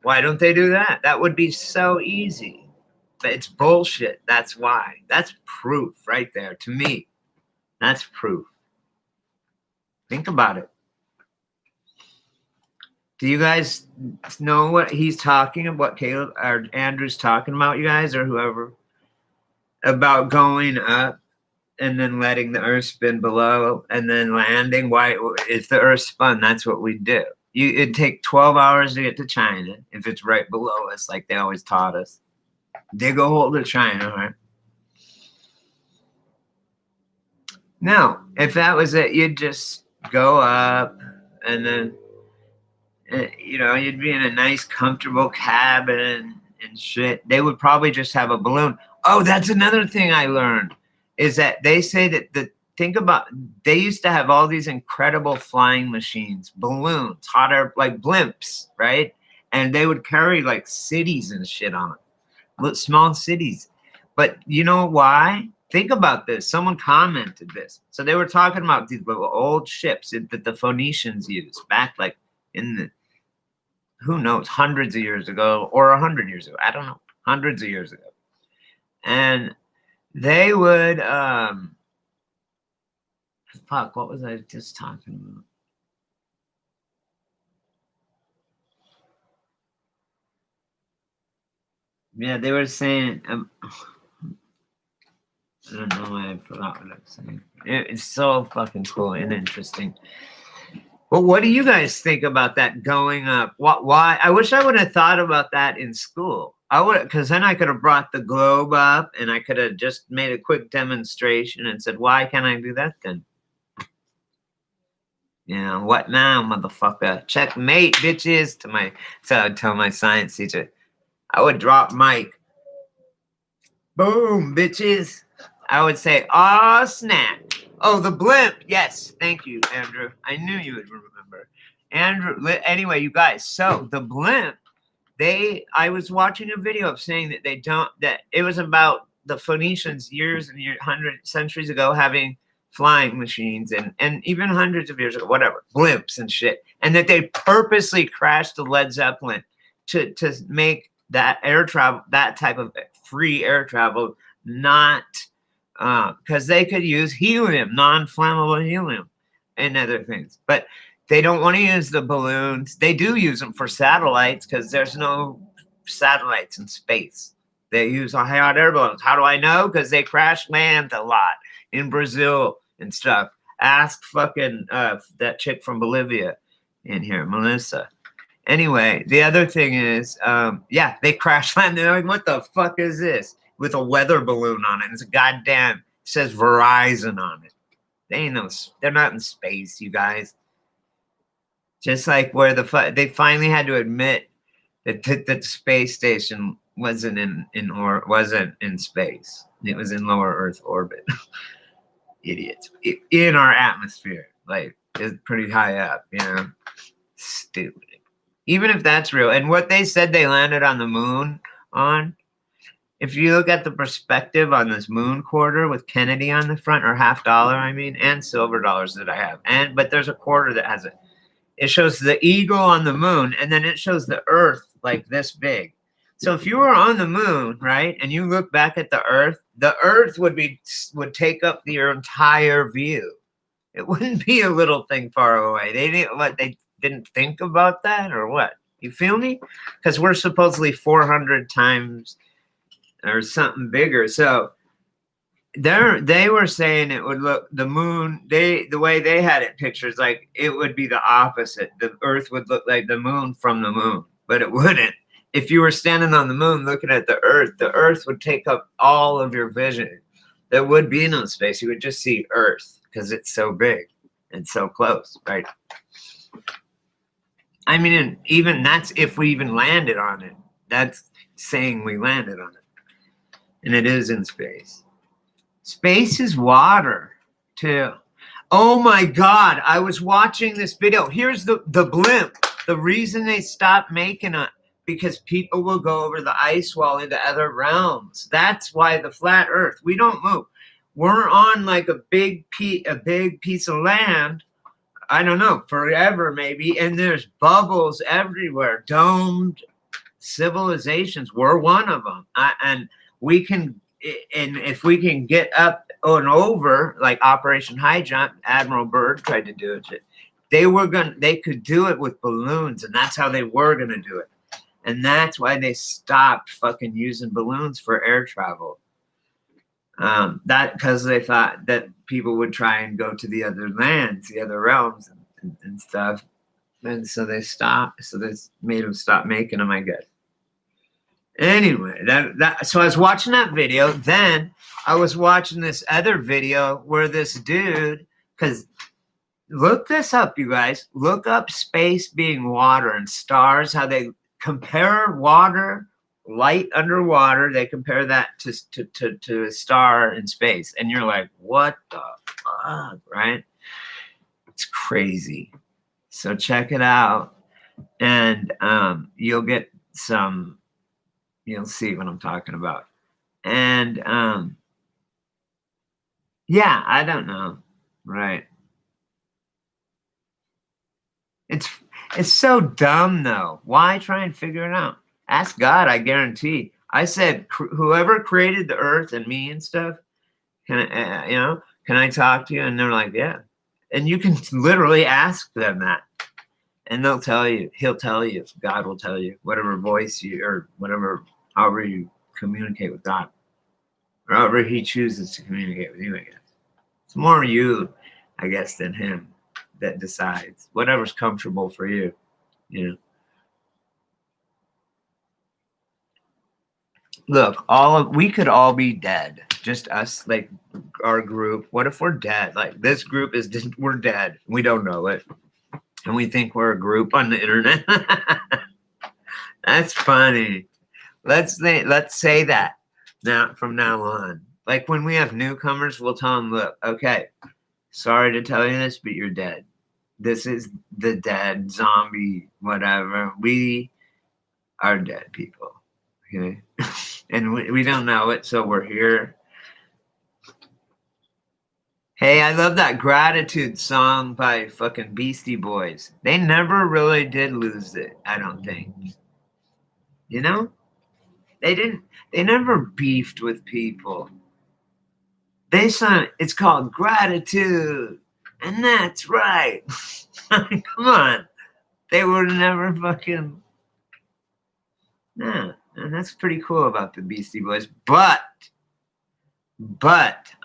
Why don't they do that? That would be so easy. But it's bullshit. That's why. That's proof right there to me. That's proof. Think about it. Do you guys know what he's talking about? What Caleb or Andrew's talking about, you guys, or whoever? About going up and then letting the earth spin below and then landing. Why? If the earth spun, that's what we do. It'd take 12 hours to get to China if it's right below us, like they always taught us. Dig a hole to China, right? No, if that was it, you'd just go up and then, you'd be in a nice, comfortable cabin and shit. They would probably just have a balloon. Oh, that's another thing I learned is that they say that they used to have all these incredible flying machines, balloons, hot air, like blimps, right? And they would carry like cities and shit on them, small cities. But you know why? Think about this. Someone commented this. So they were talking about these old ships that the Phoenicians used back like in the, who knows, hundreds of years ago or 100 years ago. I don't know, hundreds of years ago. And they would, fuck, what was I just talking about? Yeah, they were saying, I don't know why I forgot what I was saying. It's so fucking cool and interesting. Well, what do you guys think about that going up? Why? I wish I would have thought about that in school. I would, because then I could have brought the globe up and I could have just made a quick demonstration and said, why can't I do that then? Yeah, what now, motherfucker? Checkmate, bitches. So I'd tell my science teacher. I would drop Mike. Boom, bitches. I would say, oh, snap. Oh, the blimp. Yes, thank you, Andrew. I knew you would remember. Andrew, anyway, you guys, so the blimp, I was watching a video of saying that it was about the Phoenicians years and centuries ago having flying machines and even hundreds of years ago, whatever, blimps and shit. And that they purposely crashed the Led Zeppelin to make that air travel, that type of free air travel, not because they could use helium, non-flammable helium, and other things. But they don't want to use the balloons. They do use them for satellites because there's no satellites in space. They use hot air balloons. How do I know? Because they crash land a lot in Brazil and stuff. Ask fucking that chick from Bolivia in here, Melissa. Anyway, the other thing is, yeah, they crash land. They're like, what the fuck is this? With a weather balloon on it. It's a goddamn, it says Verizon on it. They ain't no, they're not in space, you guys. Just like where they finally had to admit that the space station wasn't wasn't in space. It was in lower Earth orbit. Idiots. In our atmosphere. Like, it's pretty high up, you know? Stupid. Even if that's real. And what they said they landed on the moon on, if you look at the perspective on this moon quarter with Kennedy on the front, or $50, I mean, and silver dollars that I have. But there's a quarter that has it. It shows the eagle on the moon, and then it shows the Earth like this big. So if you were on the moon, right, and you look back at the Earth would take up your entire view. It wouldn't be a little thing far away. They didn't think about that, or what? You feel me? Because we're supposedly 400 times or something bigger. So they were saying it would look, the moon, the way they had it pictures, like it would be the opposite. The Earth would look like the moon from the moon, but it wouldn't. If you were standing on the moon looking at the Earth would take up all of your vision. There would be no space. You would just see Earth because it's so big and so close, right? I mean, even that's if we even landed on it. That's saying we landed on it. And it is in space. Space is water, too. Oh my God, I was watching this video. Here's the blimp. The reason they stopped making it, because people will go over the ice wall into other realms. That's why the flat Earth. We don't move. We're on like a big piece of land. I don't know, forever maybe. And there's bubbles everywhere. Domed civilizations. We're one of them. And we can, and if we can get up and over, like Operation High Jump, Admiral Byrd tried to do it. They could do it with balloons, and that's how they were gonna do it. And that's why they stopped fucking using balloons for air travel. That because they thought that people would try and go to the other lands, the other realms and stuff. And so they stopped. So they made them stop making them, I guess. Anyway, so I was watching that video. Then I was watching this other video where this dude, because look this up, you guys. Look up space being water and stars, how they compare water, light underwater. They compare that to a star in space. And you're like, what the fuck, right? It's crazy. So check it out. And you'll get some, you'll see what I'm talking about. And yeah, I don't know. Right. It's so dumb though. Why try and figure it out? Ask God, I guarantee. I said, whoever created the earth and me and stuff, can I talk to you? And they're like, yeah. And you can literally ask them that. And they'll tell you, he'll tell you, God will tell you, whatever voice you, or whatever, however you communicate with God, or however he chooses to communicate with you, I guess. It's more you, I guess, than him that decides. Whatever's comfortable for you, you know. Look, we could all be dead. Just us, like our group. What if we're dead? Like this group we're dead. We don't know it. And we think we're a group on the internet. That's funny. Let's say that now from now on. Like when we have newcomers, we'll tell them, look, okay, sorry to tell you this, but you're dead. This is the dead zombie, whatever. We are dead people. Okay. And we don't know it, so we're here. Hey, I love that Gratitude song by fucking Beastie Boys. They never really did lose it, I don't think. You know? They never beefed with people. They sung, it's called Gratitude. And that's right. Come on. They would never fucking. Nah. And that's pretty cool about the Beastie Boys. But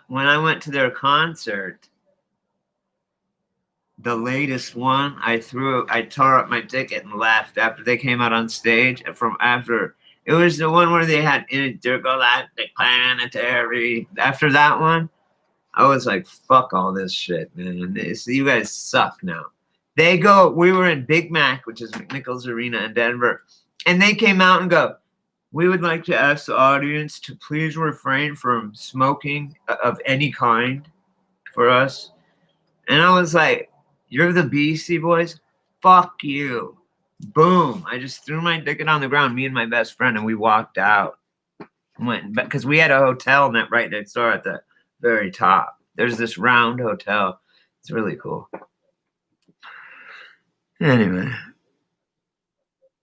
when I went to their concert, the latest one, I tore up my ticket and left after they came out on stage. It was the one where they had Intergalactic Planetary. After that one, I was like, fuck all this shit, man. You guys suck now. We were in Big Mac, which is McNichols Arena in Denver, and they came out and go, we would like to ask the audience to please refrain from smoking of any kind for us. And I was like, you're the Beastie Boys? Fuck you. Boom. I just threw my ticket on the ground, me and my best friend, and we walked out. Because we had a hotel right next door at the very top. There's this round hotel. It's really cool. Anyway.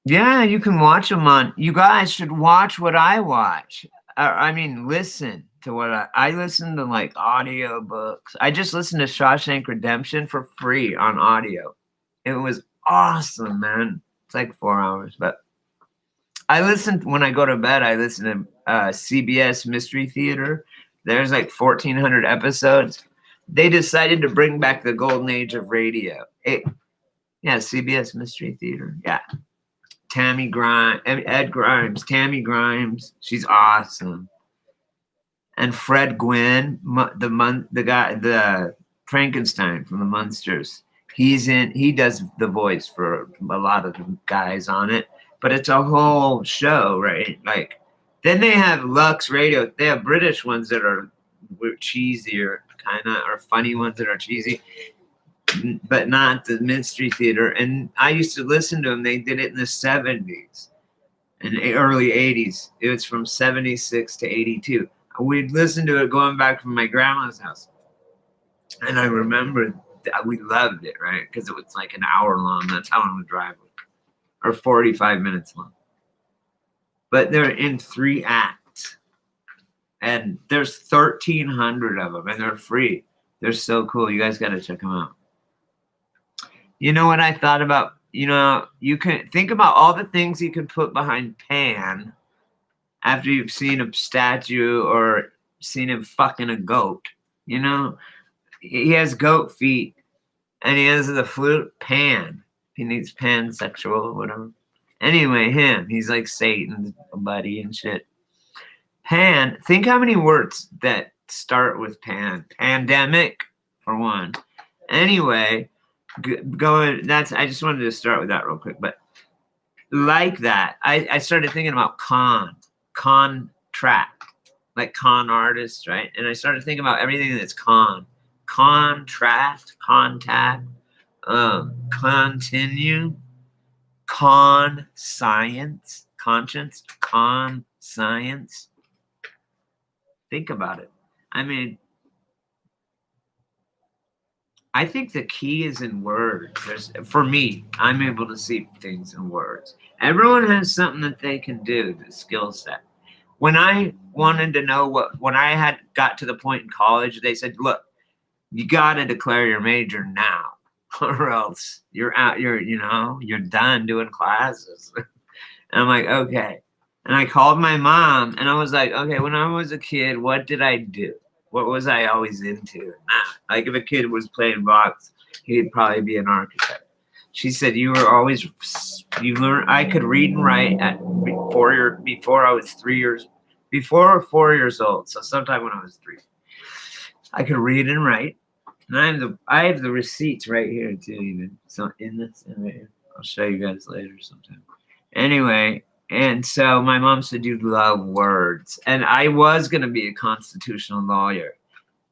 Yeah, you can watch them on. You guys should watch what I watch. Listen to what I listen to, like audio books. I just listened to Shawshank Redemption for free on audio. It was awesome, man. It's like 4 hours, but when I go to bed, I listen to CBS Mystery Theater. There's like 1,400 episodes. They decided to bring back the golden age of radio. CBS Mystery Theater. Yeah. Ed Grimes, Tammy Grimes. She's awesome. And Fred Gwynn, the Frankenstein from the Munsters. He does the voice for a lot of the guys on it, but it's a whole show, right? Like, then they have Lux Radio. They have British ones that are cheesier, kind of, or funny ones that are cheesy, but not the Mystery Theater. And I used to listen to them. They did it in the 70s and early 80s. It was from 76 to 82. We'd listen to it going back from my grandma's house. And I remember that we loved it, right? Because it was like an hour long. That's how long the drive was. Or 45 minutes long. But they're in 3 acts. And there's 1,300 of them. And they're free. They're so cool. You guys got to check them out. You know what I thought about? You can think about all the things you can put behind Pan after you've seen a statue or seen him fucking a goat. He has goat feet and he has the flute. Pan. He needs pansexual or whatever. Anyway, he's like Satan's buddy and shit. Pan. Think how many words that start with pan. Pandemic, for one. Anyway, I just wanted to start with that real quick. But like that, I started thinking about contract, like con artists, right? And I started thinking about everything that's contract, contact, continue, science, conscience, science. Think about it. I think the key is in words. For me, I'm able to see things in words. Everyone has something that they can do, the skill set. When I wanted to know when I got to the point in college, they said, look, you got to declare your major now or else you're out, you're done doing classes. And I'm like, okay. And I called my mom and I was like, okay, when I was a kid, what did I do? What was I always into? Like if a kid was playing box, he'd probably be an architect. She said, you learn. I could read and write before I was 4 years old. So sometime when I was 3, I could read and write. And I have the receipts right here too, even. So right here. I'll show you guys later sometime. Anyway, and so my mom said, you love words. And I was going to be a constitutional lawyer.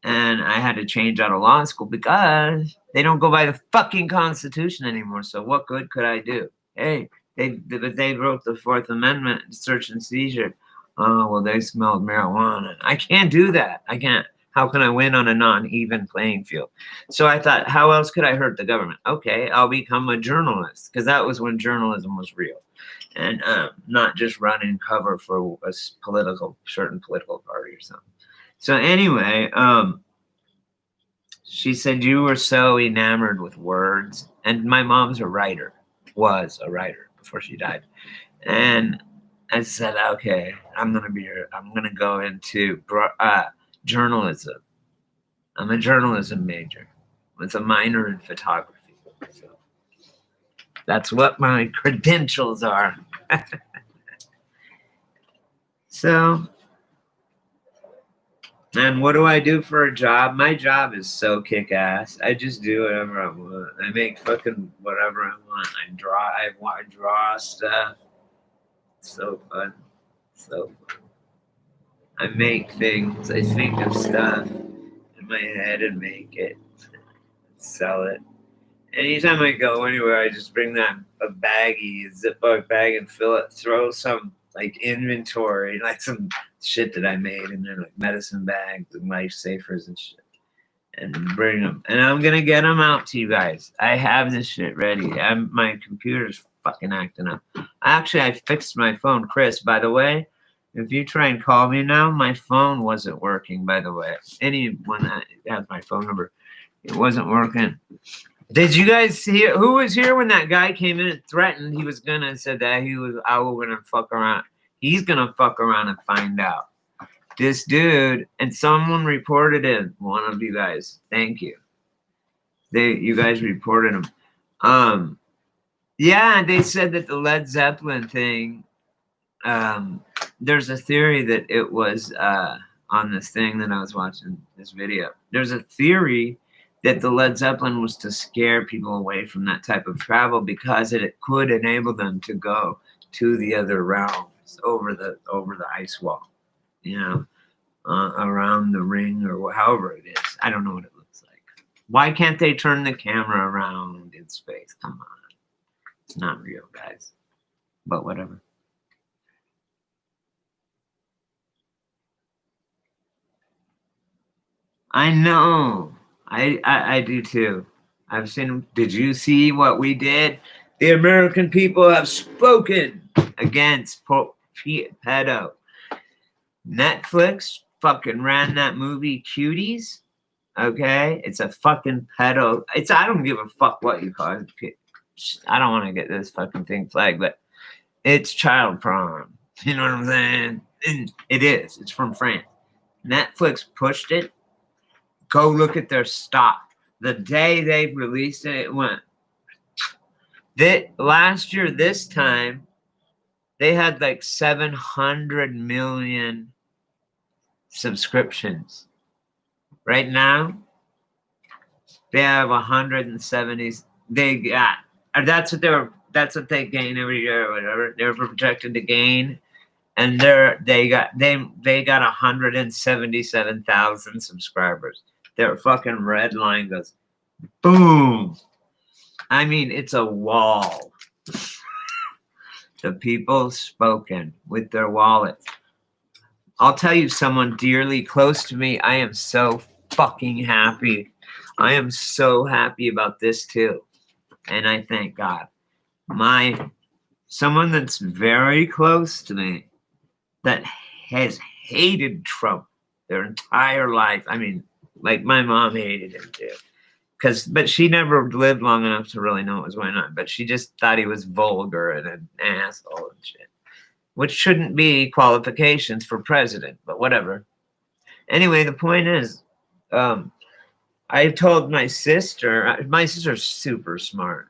And I had to change out of law school because they don't go by the fucking Constitution anymore. So what good could I do? Hey, they wrote the 4th Amendment, search and seizure. Oh, well, they smelled marijuana. I can't do that. I can't. How can I win on a non-even playing field? So I thought, how else could I hurt the government? Okay, I'll become a journalist because that was when journalism was real. And not just running cover for a certain political party or something. So anyway, she said you were so enamored with words, and my mom's a writer, was a writer before she died, and I said, okay, I'm gonna go into journalism. I'm a journalism major with a minor in photography. So that's what my credentials are. So, and what do I do for a job? My job is so kick ass. I just do whatever I want. I make fucking whatever I want. I draw stuff. So fun. So fun. I make things. I think of stuff in my head and make it. Sell it. Anytime I go anywhere, I just bring that a baggie, a Ziploc bag, and fill it. Throw some like inventory, like some shit that I made in there, like medicine bags and lifesavers and shit, and bring them. And I'm gonna get them out to you guys. I have this shit ready. My computer's fucking acting up. Actually, I fixed my phone, Chris. By the way, if you try and call me now, my phone wasn't working. By the way, anyone that has my phone number, it wasn't working. Did you guys see it? Who was here when that guy came in and threatened he was gonna said that I was gonna fuck around. He's gonna fuck around and find out. This dude, and someone reported it. One of you guys. Thank you. You guys reported him. Yeah, they said that the Led Zeppelin thing, there's a theory that it was on this thing that I was watching this video. There's a theory that the Led Zeppelin was to scare people away from that type of travel because it could enable them to go to the other realms over the ice wall, around the ring or however it is. I don't know what it looks like. Why can't they turn the camera around in space? Come on. It's not real, guys. But whatever. I know. I do too. I've seen. Did you see what we did? The American people have spoken against pedo. Netflix fucking ran that movie Cuties. Okay, it's a fucking pedo. I don't give a fuck what you call it. I don't want to get this fucking thing flagged, but it's child porn. You know what I'm saying? And it is. It's from France. Netflix pushed it. Go look at their stock. The day they released it, it went. Last year, this time, they had like 700 million subscriptions. Right now, they have 170. They got. That's what they gain every year or whatever. They're projected to gain. And they got 177,000 subscribers. Their fucking red line goes boom. I mean, it's a wall. The people spoken with their wallets. I'll tell you, someone dearly close to me, I am so fucking happy. I am so happy about this too. And I thank God. Someone that's very close to me that has hated Trump their entire life. I mean, like my mom hated him too. But she never lived long enough to really know what was going on. But she just thought he was vulgar and an asshole and shit. Which shouldn't be qualifications for president, but whatever. Anyway, the point is, I told my sister's super smart.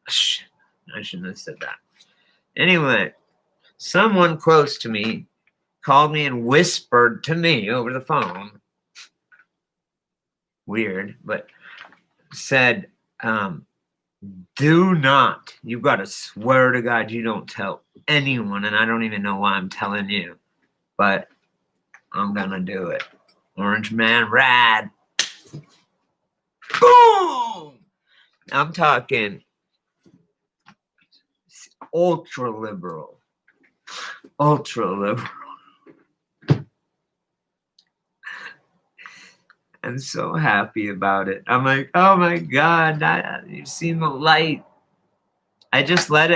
Shit, I shouldn't have said that. Anyway, someone close to me called me and whispered to me over the phone. Weird, but said, do not, you got to swear to God you don't tell anyone, and I don't even know why I'm telling you, but I'm going to do it. Orange man rad. Boom! I'm talking ultra liberal. Ultra liberal. I'm so happy about it. I'm like, oh my God, you've seen the light. I just let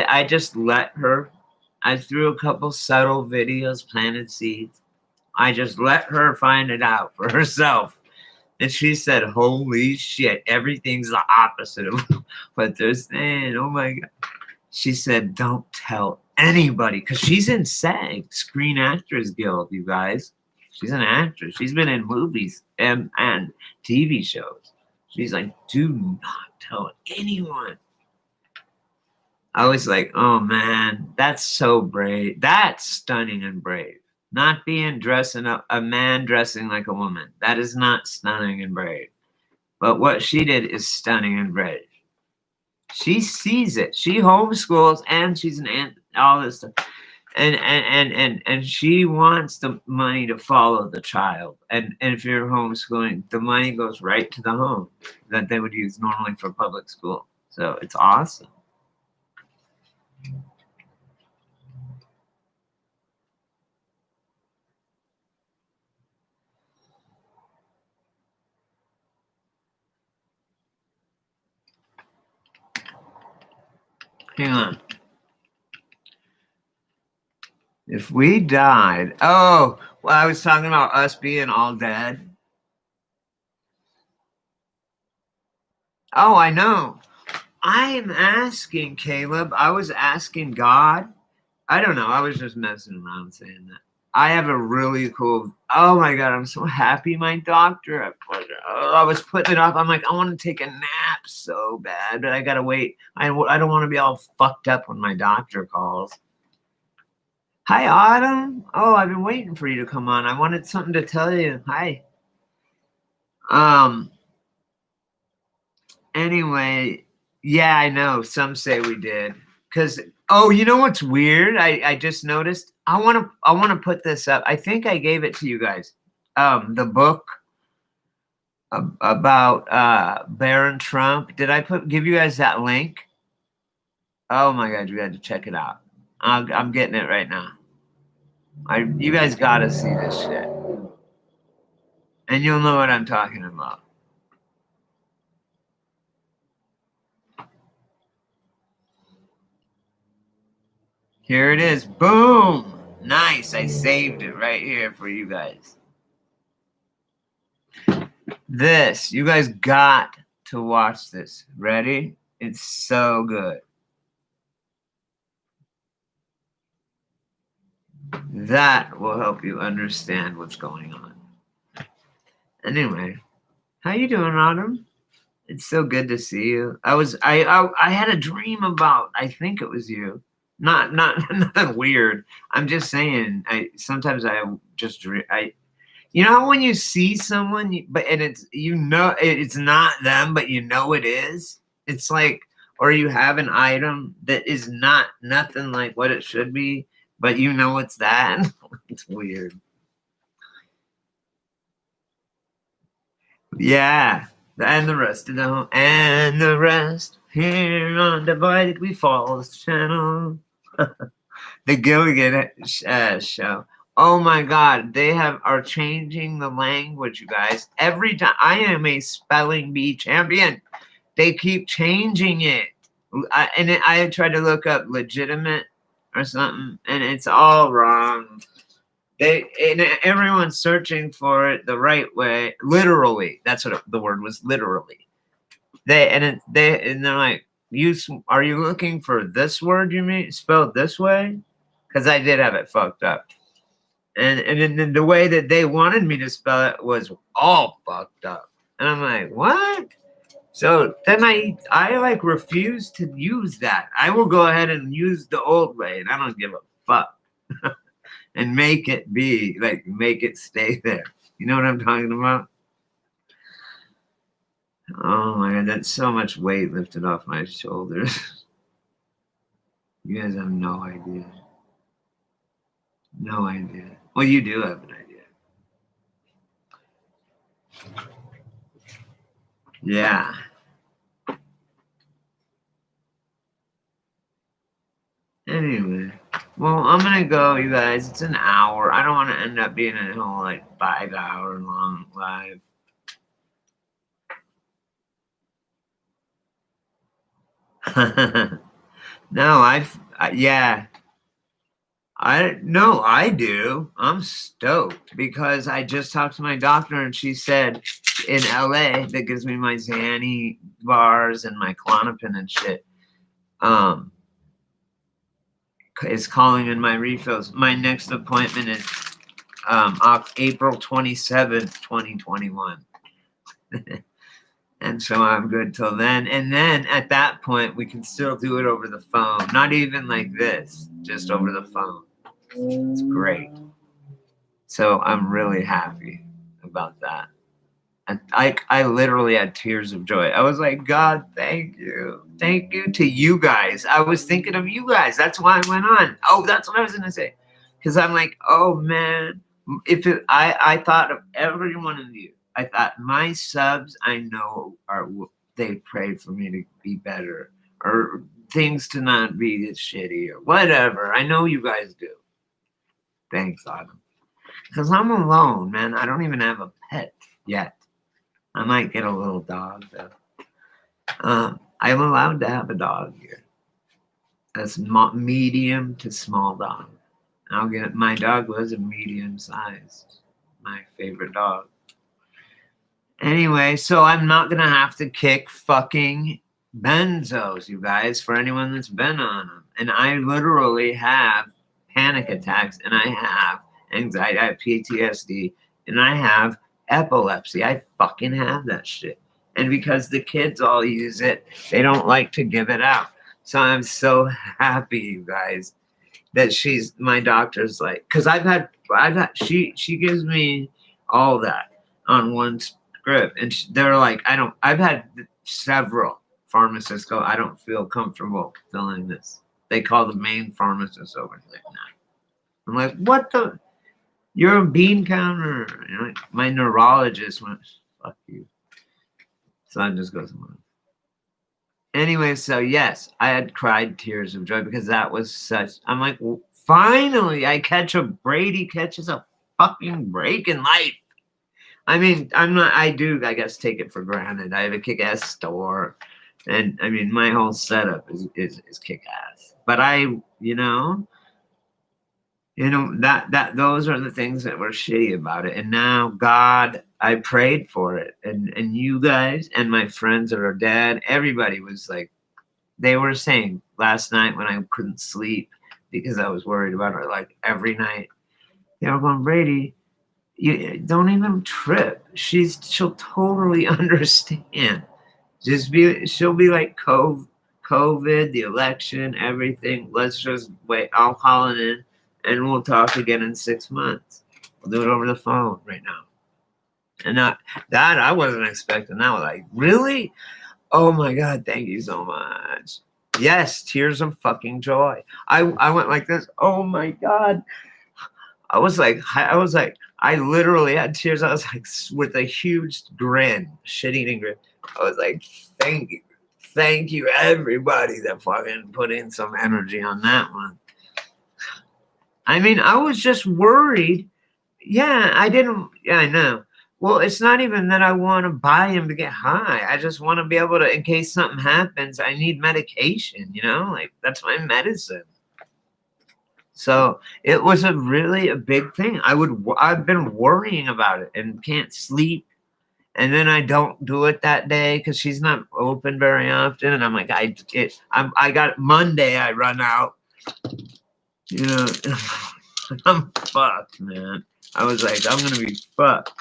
her. I threw a couple subtle videos, planted seeds. I just let her find it out for herself. And she said, holy shit, everything's the opposite of what they're saying. Oh my God. She said, don't tell anybody. Because she's in SAG, Screen Actors Guild, you guys. She's an actress. She's been in movies and TV shows. She's like, do not tell anyone. I was like, oh man, that's so brave. That's stunning and brave. Not being dressing up, a man dressing like a woman. That is not stunning and brave. But what she did is stunning and brave. She sees it. She homeschools and she's an aunt, all this stuff. And she wants the money to follow the child. And if you're homeschooling, the money goes right to the home that they would use normally for public school. So it's awesome. Hang on. If we died, oh, well, I was talking about us being all dead. Oh, I know. I am asking, Caleb. I was asking God. I don't know. I was just messing around saying that. I have a really cool. Oh my God, I'm so happy. My doctor. I was putting it off. I'm like, I want to take a nap so bad, but I gotta wait. I don't want to be all fucked up when my doctor calls. Hi, Autumn. Oh, I've been waiting for you to come on. I wanted something to tell you. Hi. Anyway, yeah, I know. Some say we did. Cause you know what's weird? I just noticed. I wanna put this up. I think I gave it to you guys. The book about Barron Trump. Did I give you guys that link? Oh my God, you had to check it out. I'm getting it right now. You guys gotta see this shit. And you'll know what I'm talking about. Here it is. Boom. Nice. I saved it right here for you guys. This. You guys got to watch this. Ready? It's so good. That will help you understand what's going on. Anyway, how you doing, Autumn? It's so good to see you. I had a dream about, I think it was you. Not nothing weird. I'm just saying. Sometimes I just dream. You know how when you see someone, it's not them, but you know it is. It's like, or you have an item that is nothing like what it should be, but you know it's that. It's weird. Yeah. And the rest of them, and the rest here on Divided We Falls channel. The Gilligan show. Oh my God, they are changing the language, you guys. Every time I am a spelling bee champion, they keep changing it. I tried to look up legitimate or something, and it's all wrong. Everyone's searching for it the right way, literally. That's what the word was, literally. They're like, are you looking for this word? You mean spelled this way? Because I did have it fucked up, and then the way that they wanted me to spell it was all fucked up, and I'm like, what? So then I like refuse to use that. I will go ahead and use the old way, and I don't give a fuck. And make it stay there. You know what I'm talking about? Oh my God, that's so much weight lifted off my shoulders. You guys have no idea. No idea. Well, you do have an idea. Yeah. Anyway, well, I'm gonna go, you guys. It's an hour. I don't want to end up being a whole 5-hour long live. No, yeah. I do. I'm stoked because I just talked to my doctor and she said in LA that gives me my Xanny bars and my Klonopin and shit. Is calling in my refills. My next appointment is April 27th, 2021. And so I'm good till then. And then at that point, we can still do it over the phone. Not even like this, just over the phone. It's great. So I'm really happy about that. And I literally had tears of joy. I was like, God, thank you. Thank you to you guys. I was thinking of you guys. That's why I went on. Oh, that's what I was going to say. Because I'm like, oh, man. I thought of every one of you. I thought my subs, I know, they pray for me to be better or things to not be as shitty or whatever. I know you guys do. Thanks, Autumn. Because I'm alone, man. I don't even have a pet yet. I might get a little dog, though. I'm allowed to have a dog here. That's medium to small dog. I'll get my dog was a medium sized. My favorite dog. Anyway, so I'm not gonna have to kick fucking benzos, you guys, for anyone that's been on them. And I literally have panic attacks, and I have anxiety, I have PTSD, and I have epilepsy. I fucking have that shit. And because the kids all use it, they don't like to give it out. So I'm so happy, you guys, that my doctor's like, because she gives me all that on one script, and they're like, I've had several pharmacists go, I don't feel comfortable filling this. They call the main pharmacist over like, nah. I'm like, what the? You're a bean counter. You know, my neurologist went, fuck you. So I just go somewhere. Anyway, so yes, I had cried tears of joy because that was such. I'm like, finally, Brady catches a fucking break in life. I mean, I do, I guess, take it for granted. I have a kick-ass store. And I mean, my whole setup is kick-ass. But that those are the things that were shitty about it. And now, God, I prayed for it. And you guys and my friends that are dead, everybody was like, they were saying last night when I couldn't sleep because I was worried about her, like every night, they were going, Brady, you don't even trip. She'll totally understand. She'll be like COVID, the election, everything. Let's just wait. I'll call it in and we'll talk again in 6 months. We'll do it over the phone right now. And that I wasn't expecting. That was like, really? Oh my God, thank you so much. Yes, tears of fucking joy. I went like this. Oh my God. I was like, I literally had tears. I was like, with a huge grin, shit-eating grin. I was like, thank you, everybody that fucking put in some energy on that one. I mean, I was just worried. Yeah, I know. Well, it's not even that I want to buy him to get high. I just want to be able to, in case something happens, I need medication, like that's my medicine. So it was really a big thing. I've been worrying about it and can't sleep. And then I don't do it that day because she's not open very often. And I'm like, I got Monday, I run out, I'm fucked, man. I was like, I'm going to be fucked.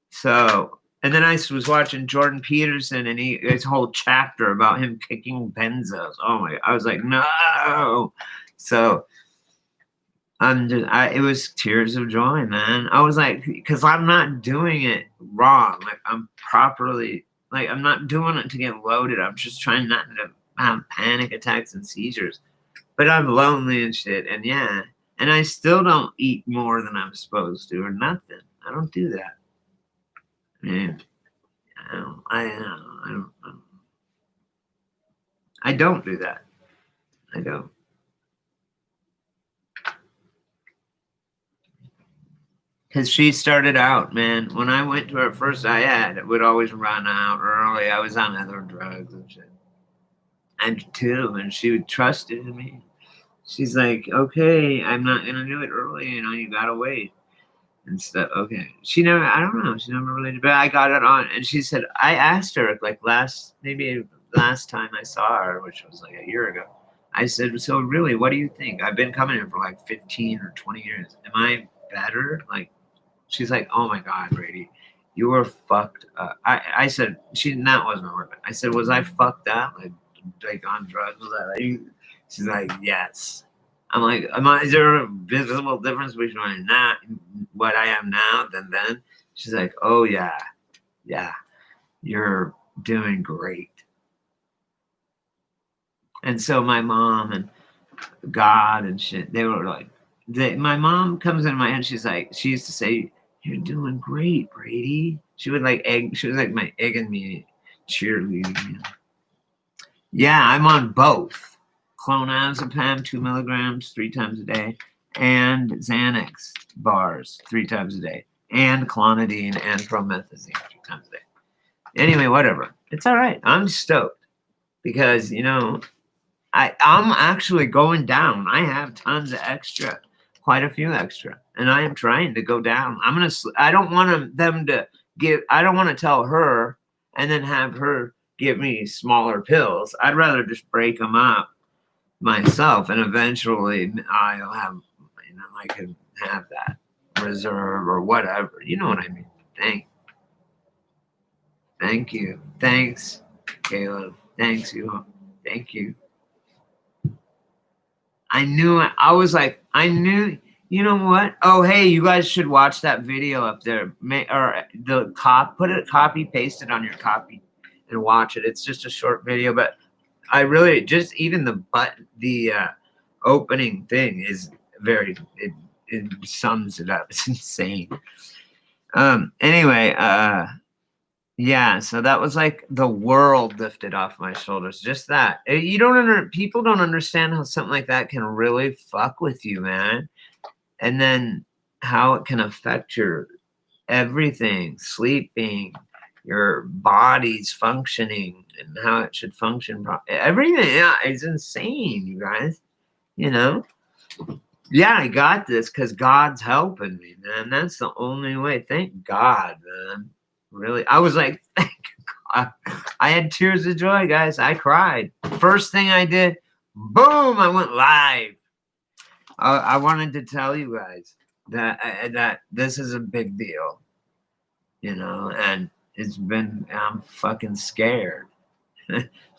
So, and then I was watching Jordan Peterson and his whole chapter about him kicking benzos. Oh my, I was like, no. So it was tears of joy, man. I was like, because I'm not doing it wrong. Like I'm properly, like I'm not doing it to get loaded. I'm just trying not to have panic attacks and seizures. But I'm lonely and shit. And yeah, and I still don't eat more than I'm supposed to or nothing. I don't do that. Man, I don't do that. I don't. Because she started out, man. When I went to her first, it would always run out early. I was on other drugs and shit. And too, and she trusted me. She's like, okay, I'm not gonna do it early, you gotta wait and stuff. Okay. She never, I don't know, she never really did, but I got it on, and she said, I asked her like maybe last time I saw her, which was like a year ago. I said, so really, what do you think? I've been coming here for like 15 or 20 years. Am I better? Like, she's like, oh my God, Brady, you were fucked up. I said, that wasn't a word. I said, was I fucked up? Like on drugs? Was I like, she's like, yes. I'm like, is there a visible difference between that, what I am now, than then? She's like, oh yeah, yeah, you're doing great. And so my mom and God and shit, they were like, my mom comes in my head. She's like, she used to say, "You're doing great, Brady." She would like egg. She was like my egging me, cheerleading. Yeah, I'm on both clonazepam 2 milligrams 3 times a day, and Xanax bars 3 times a day, and clonidine and promethazine 3 times a day. Anyway, whatever. It's all right. I'm stoked because I'm actually going down. I have tons of extra, quite a few extra, and I am trying to go down. I don't want them to give. I don't want to tell her and then have her give me smaller pills. I'd rather just break them up myself, and eventually I'll have, I can have that reserve or whatever. You know what I mean? Thank you. Thanks, Caleb. Thanks, you. Thank you. I knew it. I was like, I knew. You know what? Oh, hey, you guys should watch that video up there. Or copy paste it on your copy and watch it. It's just a short video, but I really just even the opening thing is it sums it up. It's insane. Anyway, yeah, so that was like the world lifted off my shoulders. Just that. People don't understand how something like that can really fuck with you, man. And then how it can affect your everything, sleeping, your body's functioning, and how it should function. Everything, yeah, it's insane, you guys. Yeah, I got this because God's helping me, man. That's the only way. Thank God, man. Really, I was like, thank God. I had tears of joy, guys. I cried. First thing I did, boom, I went live. I wanted to tell you guys that this is a big deal, and I'm fucking scared.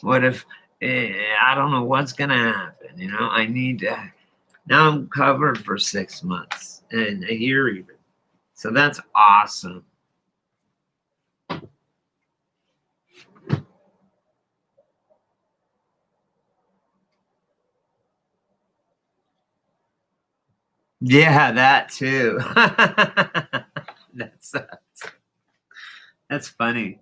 What if, I don't know what's going to happen, I need to, now I'm covered for 6 months and a year even. So that's awesome. Yeah, that too. That's funny.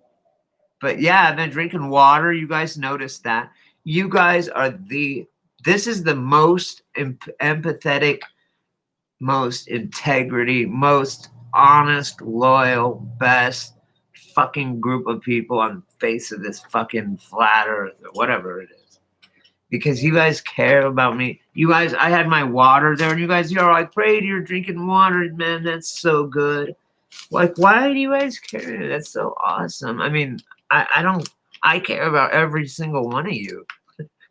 But yeah, I've been drinking water. You guys noticed that. You guys are this is the most empathetic, most integrity, most honest, loyal, best fucking group of people on the face of this fucking flat earth or whatever it is. Because you guys care about me. You guys, I had my water there, and you guys, you're like, Brady, you're drinking water, man. That's so good. Like, why do you guys care? That's so awesome. I mean, I care about every single one of you,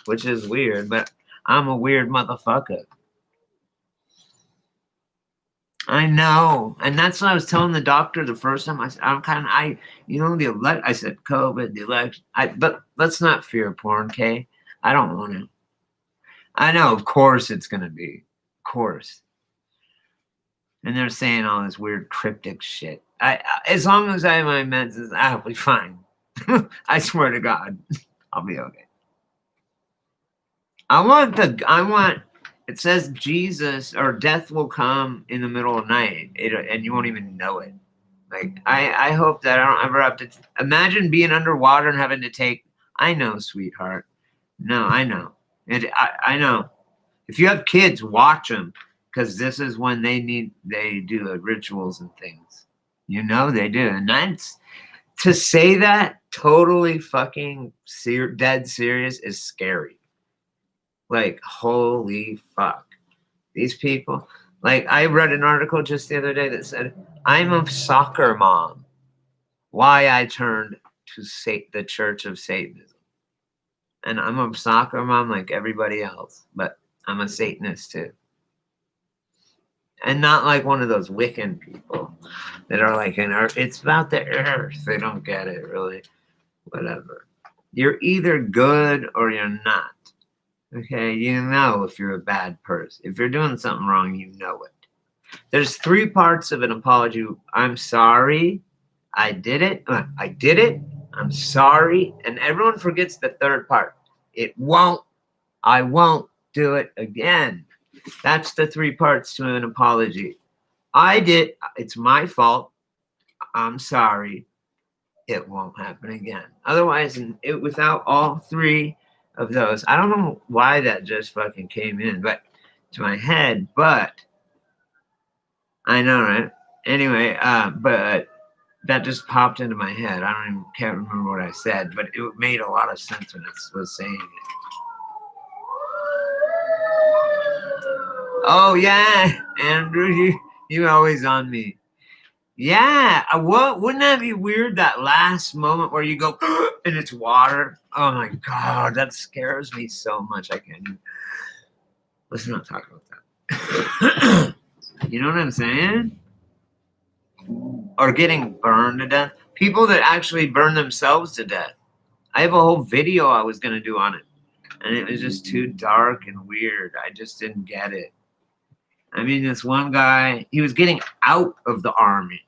which is weird, but I'm a weird motherfucker. I know. And that's what I was telling the doctor the first time. I said, I said, COVID, the election. But let's not fear porn, okay? I don't want to. I know, of course it's going to be. Of course. And they're saying all this weird cryptic shit. As long as I have my meds, I'll be fine. I swear to God, I'll be okay. It says Jesus or death will come in the middle of the night, and you won't even know it. Like, I hope that I don't ever have to imagine being underwater and having to take. I know, sweetheart. No, I know. I know. If you have kids, watch them, because this is when they do rituals and things. They do. And that's, to say that totally fucking dead serious is scary. Like, holy fuck. These people, like, I read an article just the other day that said, I'm a soccer mom. Why I turned to the Church of Satanism. And I'm a soccer mom like everybody else, but I'm a Satanist too. And not like one of those Wiccan people that are like an earth. It's about the earth. They don't get it, really. Whatever. You're either good or you're not. Okay? You know if you're a bad person. If you're doing something wrong, you know it. There's 3 parts of an apology. I'm sorry. I did it. I did it. I'm sorry. And everyone forgets the 3rd part. I won't do it again. That's the 3 parts to an apology. It's my fault. I'm sorry. It won't happen again. Otherwise, without all 3 of those, I don't know why that just fucking came in, but to my head, but I know, right? Anyway, but that just popped into my head. Can't remember what I said, but it made a lot of sense when I was saying it. Oh yeah, Andrew, you always on me. Yeah, wouldn't that be weird? That last moment where you go and it's water. Oh my god, that scares me so much. I can't. Let's not talk about that. You know what I'm saying? Or getting burned to death. People that actually burn themselves to death. I have a whole video I was gonna do on it, and it was just too dark and weird. I just didn't get it. I mean, this one guy, he was getting out of the army.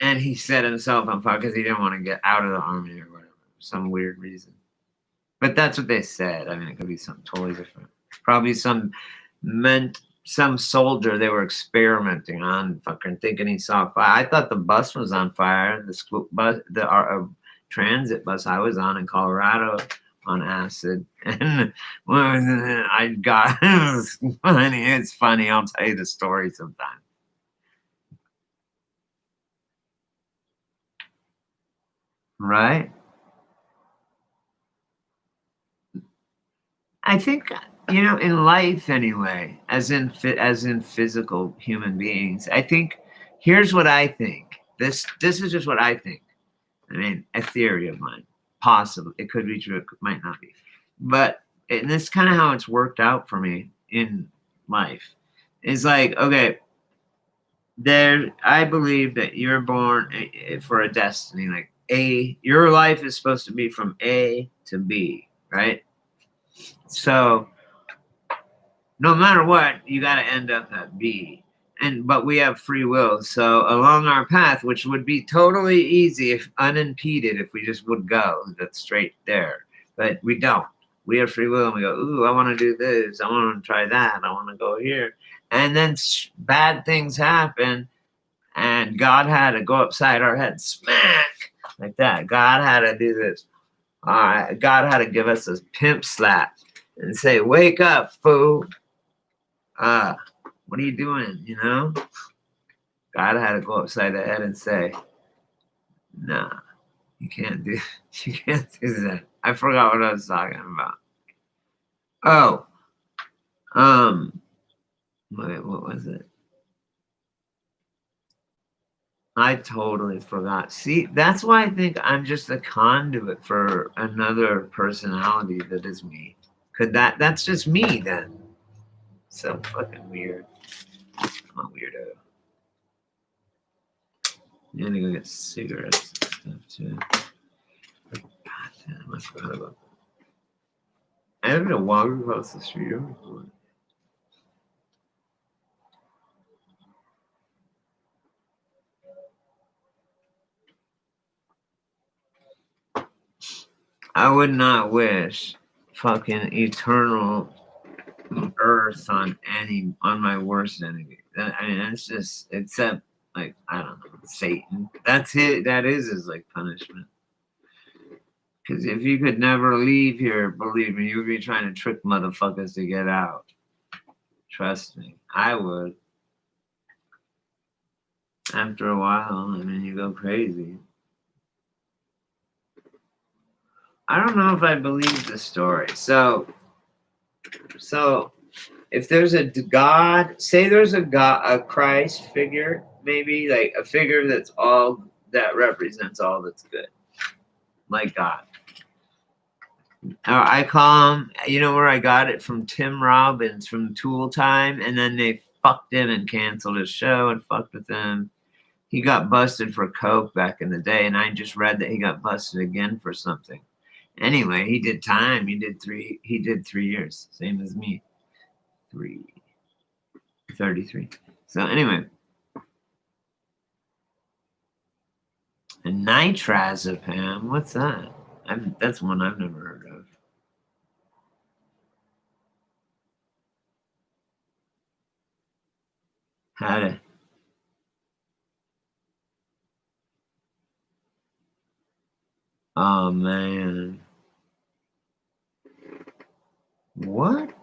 And he set himself on fire because he didn't want to get out of the army or whatever, for some weird reason. But that's what they said. I mean, it could be something totally different. Probably some soldier they were experimenting on, fucking thinking he saw fire. I thought the bus was on fire. The school bus, the transit bus I was on in Colorado on acid. And I got it was funny. It's funny. I'll tell you the story sometime. Right? I think in life anyway, as in physical human beings. I think here's what I think. This is just what I think. I mean, a theory of mine. Possibly, it could be true. It might not be, but and this is kind of how it's worked out for me in life. It's like, okay, I believe that you're born for a destiny. Like your life is supposed to be from A to B, right? So no matter what, you got to end up at B. But we have free will. So along our path, which would be totally easy if unimpeded, if we just would go that's straight there. But we don't. We have free will and we go, ooh, I want to do this. I want to try that. I want to go here. And then bad things happen. And God had to go upside our head, smack, like that. God had to do this. God had to give us a pimp slap and say, wake up, fool. What are you doing? God had to go upside the head and say, nah, you can't do that. I forgot what I was talking about. Oh, wait, what was it? I totally forgot. See, that's why I think I'm just a conduit for another personality that is me. That's just me then. So fucking weird. I'm a weirdo. You need to go get cigarettes and stuff too. God damn, I forgot about that. I have to walk across the street. I would not wish fucking eternal earth on my worst enemy. I mean, it's just, except, like, I don't know, Satan. That's it. That is his, like, punishment. Because if you could never leave here, believe me, you would be trying to trick motherfuckers to get out. Trust me. I would. After a while, I mean, you go crazy. I don't know if I believe the story. So, So if there's a God, say there's a God, a Christ figure, maybe like a figure that's all that represents all that's good, like God. I call him, you know where I got it from? Tim Robbins from Tool Time, and then they fucked him and canceled his show and fucked with him. He got busted for coke back in the day, and I just read that he got busted again for something. Anyway, he did time. He did 3 years, same as me. 33. So anyway. And nitrazepam, what's that? That's one I've never heard of. How to? Oh man. What?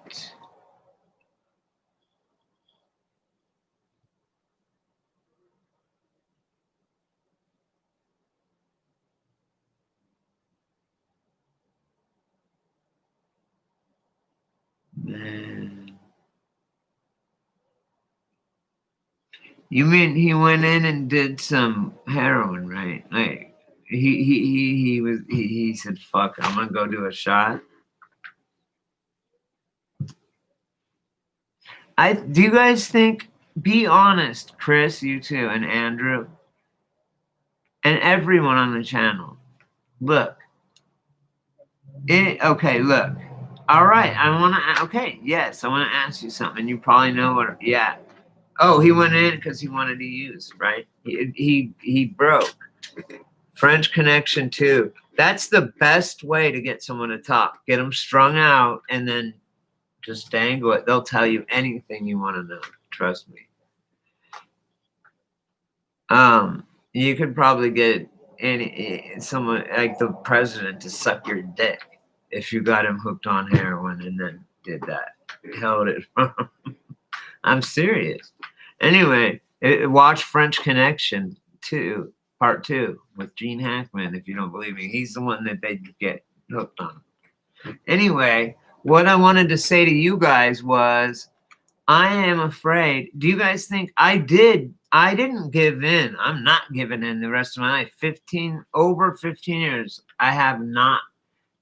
Man. You mean he went in and did some heroin, right? Like he said, "Fuck, I'm gonna go do a shot." Do you guys think? Be honest, Chris, you too, and Andrew, and everyone on the channel. Look. Okay, look. All right, I want to. Okay, yes, I want to ask you something. You probably know what. Yeah. Oh, he went in because he wanted to use, right? He broke. French Connection too. That's the best way to get someone to talk. Get them strung out and then just dangle it. They'll tell you anything you want to know. Trust me. You could probably get someone like the president to suck your dick if you got him hooked on heroin and then did that. Held it from him. I'm serious. Anyway, watch French Connection 2, Part 2 with Gene Hackman. If you don't believe me, he's the one that they get hooked on. Anyway, what I wanted to say to you guys was, I am afraid. Do you guys think I did? I didn't give in. I'm not giving in the rest of my life. Over 15 years, I have not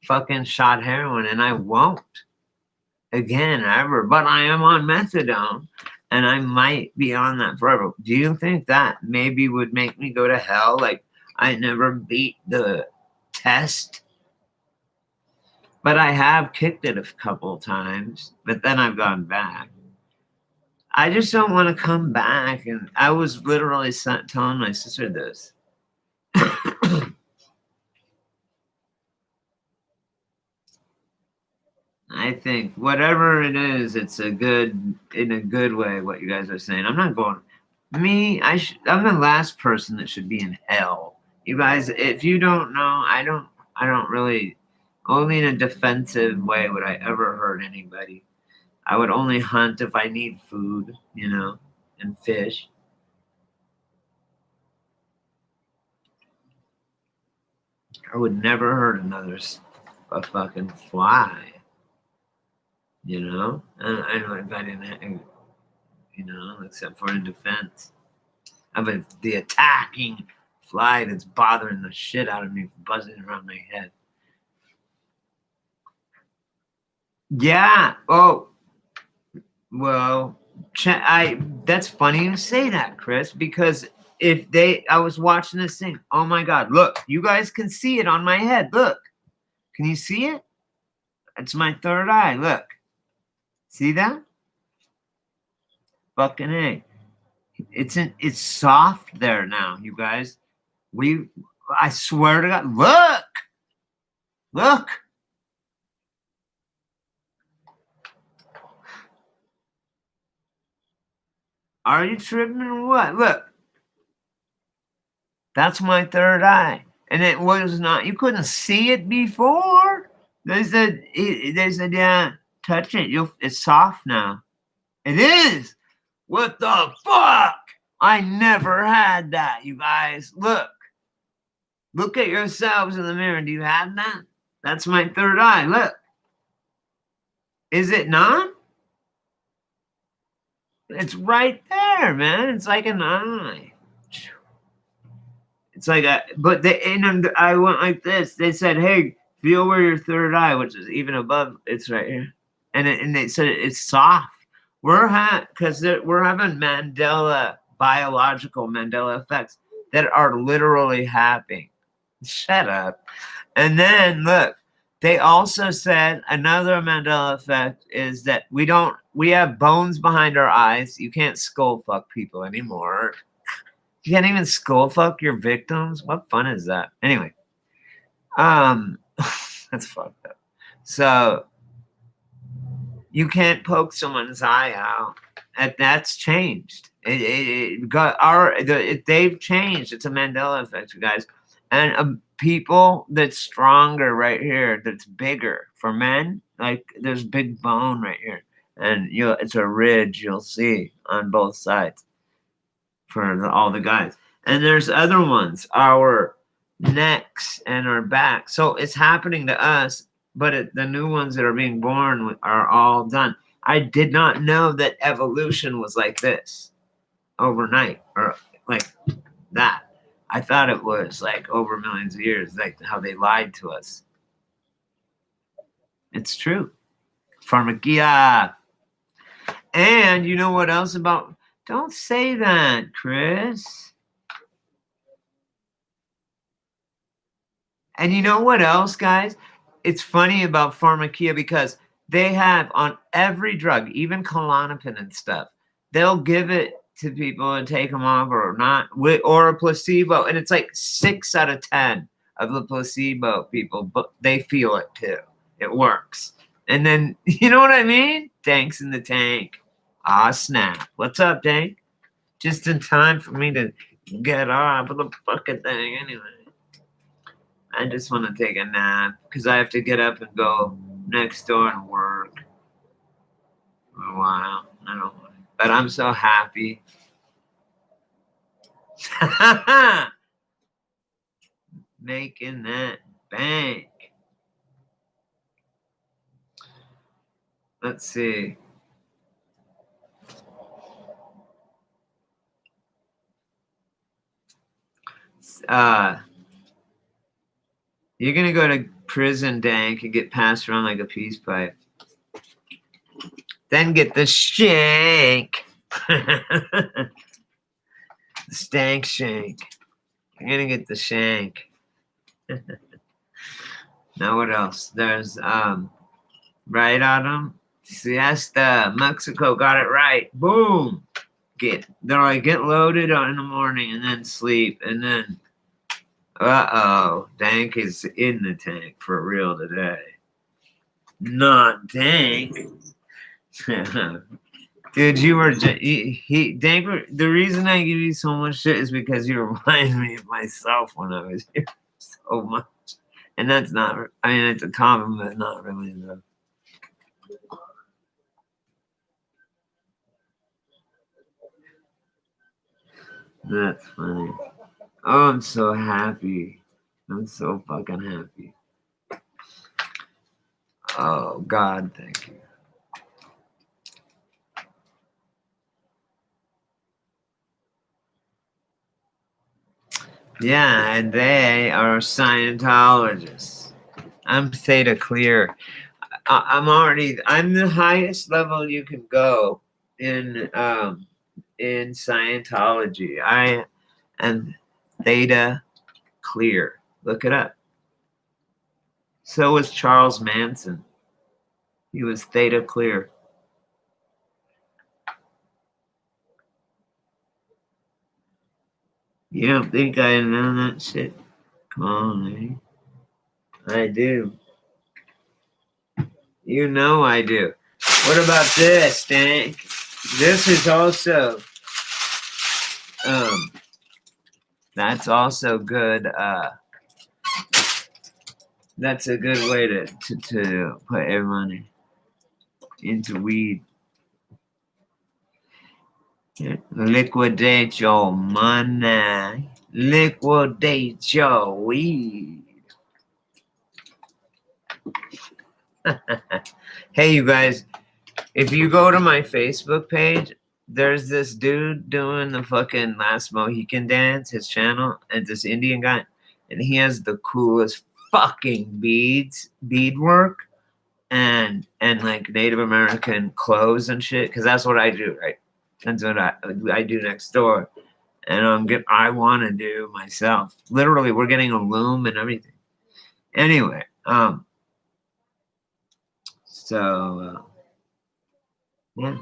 fucking shot heroin, and I won't again ever. But I am on methadone, and I might be on that forever. Do you think that maybe would make me go to hell? Like I never beat the test? But I have kicked it a couple times, but then I've gone back. I just don't want to come back. And I was literally telling my sister this. I think whatever it is, it's in a good way, what you guys are saying. I'm not going, I'm the last person that should be in hell. You guys, if you don't know, I don't really, only in a defensive way would I ever hurt anybody. I would only hunt if I need food, and fish. I would never hurt a fucking fly. I know if I didn't, except for in defense. Of the attacking fly that's bothering the shit out of me, buzzing around my head. Yeah. Oh. Well, that's funny you say that, Chris, because I was watching this thing. Oh my God, look, you guys can see it on my head. Look, can you see it? It's my third eye. Look, see that? Fucking A. It's soft there now, you guys. I swear to God, look. Are you tripping or what? Look. That's my third eye. And it was not, you couldn't see it before. They said, yeah, touch it. It's soft now. It is. What the fuck? I never had that, you guys. Look. Look at yourselves in the mirror. Do you have that? That's my third eye. Look. Is it not? It's right there, man. It's like an eye. It's like a, but I went like this. They said, hey, feel where your third eye, which is even above, it's right here. And they said it's soft. We're having biological Mandela effects that are literally happening. Shut up. And then look, they also said another Mandela effect is that we have bones behind our eyes. You can't skull fuck people anymore. You can't even skull fuck your victims. What fun is that? Anyway, that's fucked up. So you can't poke someone's eye out. That's changed. They've changed. It's a Mandela effect, you guys. And people that's stronger right here, that's bigger for men. Like there's big bone right here, and it's a ridge you'll see on both sides for all the guys. And there's other ones, our necks and our back. So it's happening to us, but the new ones that are being born are all done. I did not know that evolution was like this overnight or like that. I thought it was like over millions of years, like how they lied to us. It's true. Pharmakia. And you know what else about? Don't say that, Chris. And you know what else, guys? It's funny about pharmakia because they have on every drug, even Klonopin and stuff, they'll give it to people and take them off or not, or a placebo. And it's like 6 out of 10 of the placebo people, but they feel it too. It works. And then, you know what I mean? Tank's in the tank. Ah, snap. What's up, Tank? Just in time for me to get off of the fucking thing anyway. I just want to take a nap because I have to get up and go next door and work for a while. I don't want to, but I'm so happy. Making that bank. Let's see. You're going to go to prison, Dank, and get passed around like a peace pipe. Then get the shank. The stank shank. You're going to get the shank. Now what else? There's, right, Autumn? Siesta. Mexico got it right. Boom. They're like, get loaded in the morning and then sleep. And then, Dank is in the tank for real today. Not Dank. Dude, you were Dank. The reason I give you so much shit is because you remind me of myself when I was here so much. And that's not, I mean, it's a compliment, but not really though. That's funny. Oh, I'm so happy. I'm so fucking happy. Oh, God, thank you. Yeah, and they are Scientologists. I'm theta clear. I'm the highest level you can go in Scientology. I am theta clear. Look it up. So was Charles Manson. He was theta clear. You don't think I know that shit? Come on, eh? I do. You know I do. What about this, Dank? This is also that's also good. That's a good way to put your money into weed. Liquidate your money. Liquidate your weed. Hey, you guys, if you go to my Facebook page, there's this dude doing the fucking Last Mohican dance, his channel, and this Indian guy, and he has the coolest fucking beadwork, and like Native American clothes and shit, because that's what I do, right? That's what I do next door, and I want to do myself. Literally, we're getting a loom and everything. Anyway, so yeah.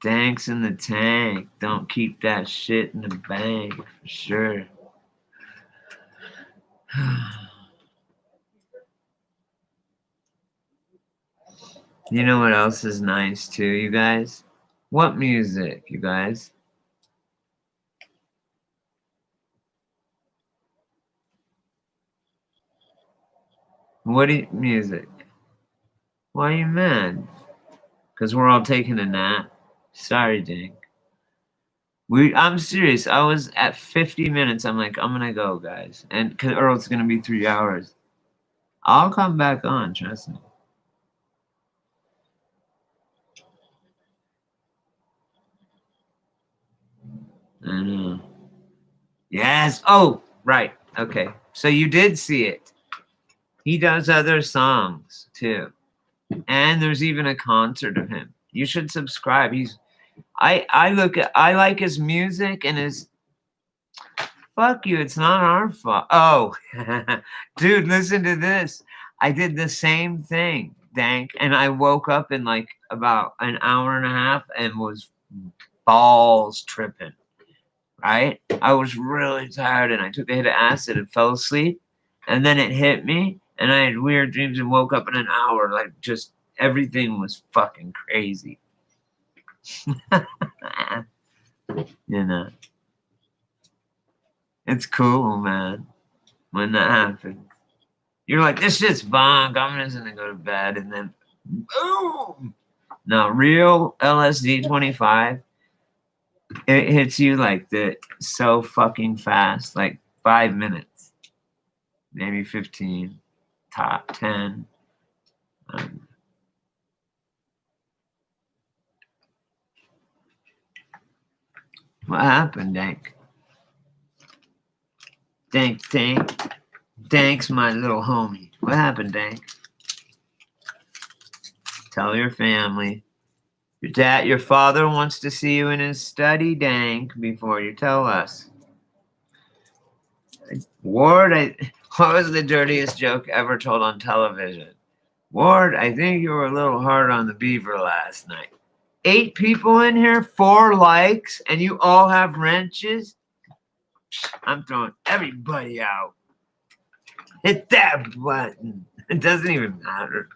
Thanks in the tank. Don't keep that shit in the bank for sure. You know what else is nice too, you guys? What music, you guys? What music? Why are you mad? Because we're all taking a nap. Sorry, Dink. I'm serious. I was at 50 minutes. I'm like, I'm gonna go, guys, and or it's gonna be 3 hours. I'll come back on. Trust me. I know. Yes. Oh, right. Okay. So you did see it. He does other songs too, and there's even a concert of him. You should subscribe. I like his music and his. Fuck you. It's not our fault. Oh, dude, listen to this. I did the same thing, Dank, and I woke up in like about an hour and a half and was balls tripping. Right? I was really tired and I took a hit of acid and fell asleep. And then it hit me and I had weird dreams and woke up in an hour. Like just everything was fucking crazy. You know. It's cool, man. When that happens. You're like, this shit's bunk. I'm just gonna go to bed and then boom. No, real LSD 25. It hits you like that so fucking fast, like 5 minutes, maybe 15, top 10. What happened, Dank? Dank's my little homie. What happened, Dank? Tell your family. Your father wants to see you in his study, Dank, before you tell us. Ward, what was the dirtiest joke ever told on television? Ward, I think you were a little hard on the beaver last night. 8 people in here, 4 likes, and you all have wrenches? I'm throwing everybody out. Hit that button. It doesn't even matter.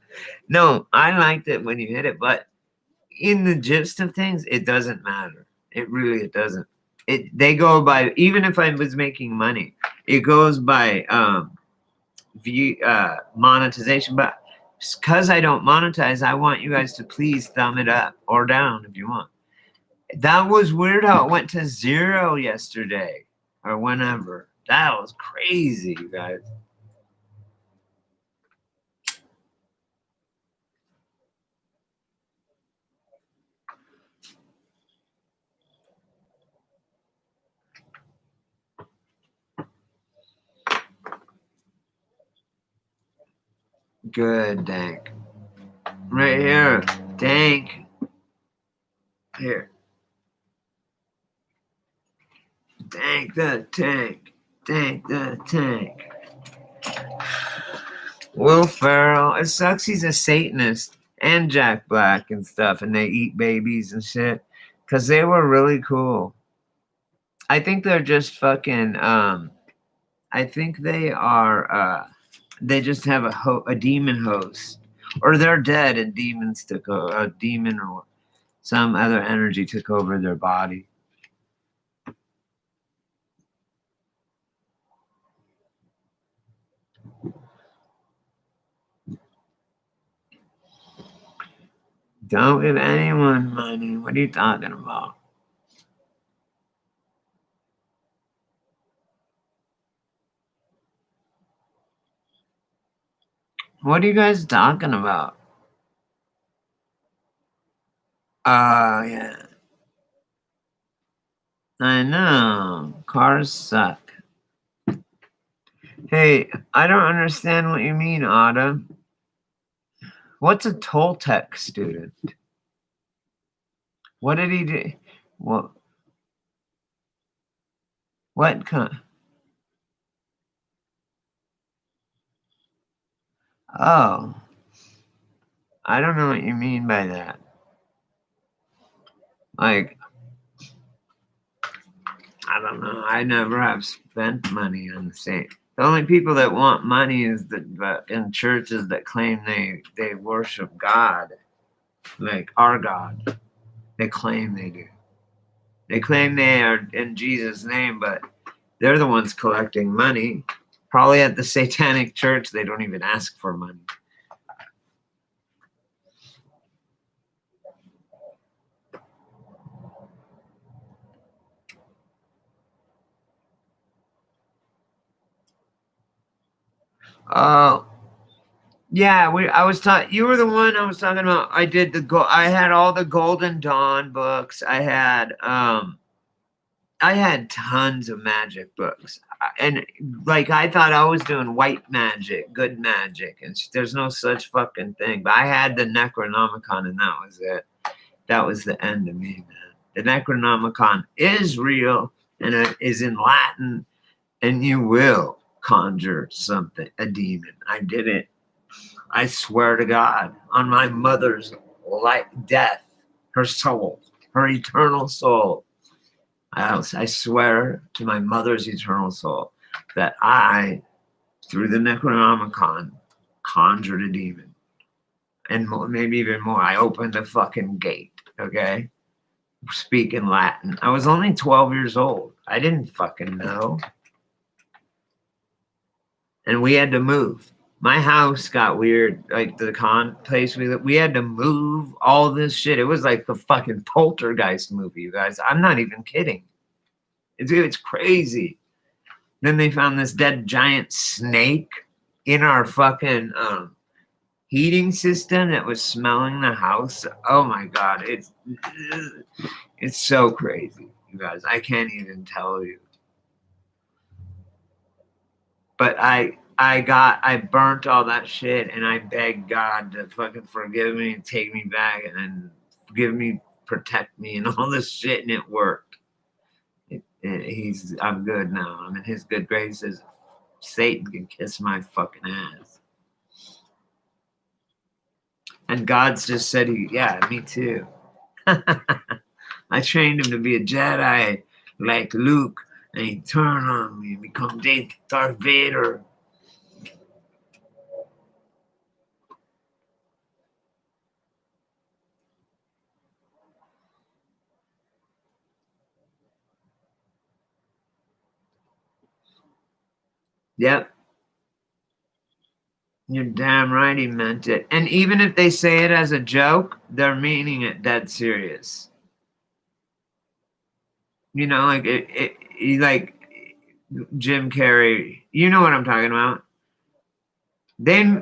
No, I liked it when you hit it, but in the gist of things, it doesn't matter. It doesn't. They go by, even if I was making money, it goes by monetization. But because I don't monetize, I want you guys to please thumb it up or down if you want. That was weird how it went to 0 yesterday or whenever. That was crazy, you guys. Good, Dank. Right here. Dank. Here. Dank the tank. Dank the tank. Will Ferrell. It sucks he's a Satanist and Jack Black and stuff, and they eat babies and shit. Because they were really cool. I think they're just fucking, I think they are, they just have a demon host. Or they're dead and demons took over, a demon or some other energy took over their body. Don't give anyone money. What are you talking about? What are you guys talking about? Yeah. I know. Cars suck. Hey, I don't understand what you mean, Autumn. What's a Toltec student? What did he do? What kind? Oh, I don't know what you mean by that. Like, I don't know. I never have spent money on the same. The only people that want money is in churches that claim they worship God, like our God. They claim they do. They claim they are in Jesus' name, but they're the ones collecting money. Probably at the Satanic Church, they don't even ask for money. Oh, yeah. I was talking. You were the one I was talking about. I did I had all the Golden Dawn books. I had tons of magic books, and like I thought I was doing white magic, good magic, and there's no such fucking thing. But I had the Necronomicon, and that was it. That was the end of me, man. The Necronomicon is real, and it is in Latin, and you will conjure something, a demon. I did it. I swear to God, on my mother's death, her soul, her eternal soul. I swear to my mother's eternal soul that I, through the Necronomicon, conjured a demon. And maybe even more. I opened a fucking gate, okay? Speaking Latin. I was only 12 years old. I didn't fucking know. And we had to move. My house got weird, like the place we had to move all this shit. It was like the fucking Poltergeist movie, you guys. I'm not even kidding. It's crazy. Then they found this dead giant snake in our fucking heating system that was smelling the house. Oh my God. It's so crazy, you guys. I can't even tell you. But I burnt all that shit and I begged God to fucking forgive me and take me back and forgive me, protect me and all this shit, and it worked. I'm good now. I'm in his good graces. Satan can kiss my fucking ass. And God's just said, yeah, me too. I trained him to be a Jedi like Luke, and he turned on me and become Darth Vader. Yep. You're damn right he meant it. And even if they say it as a joke, they're meaning it dead serious. You know, like like Jim Carrey. You know what I'm talking about?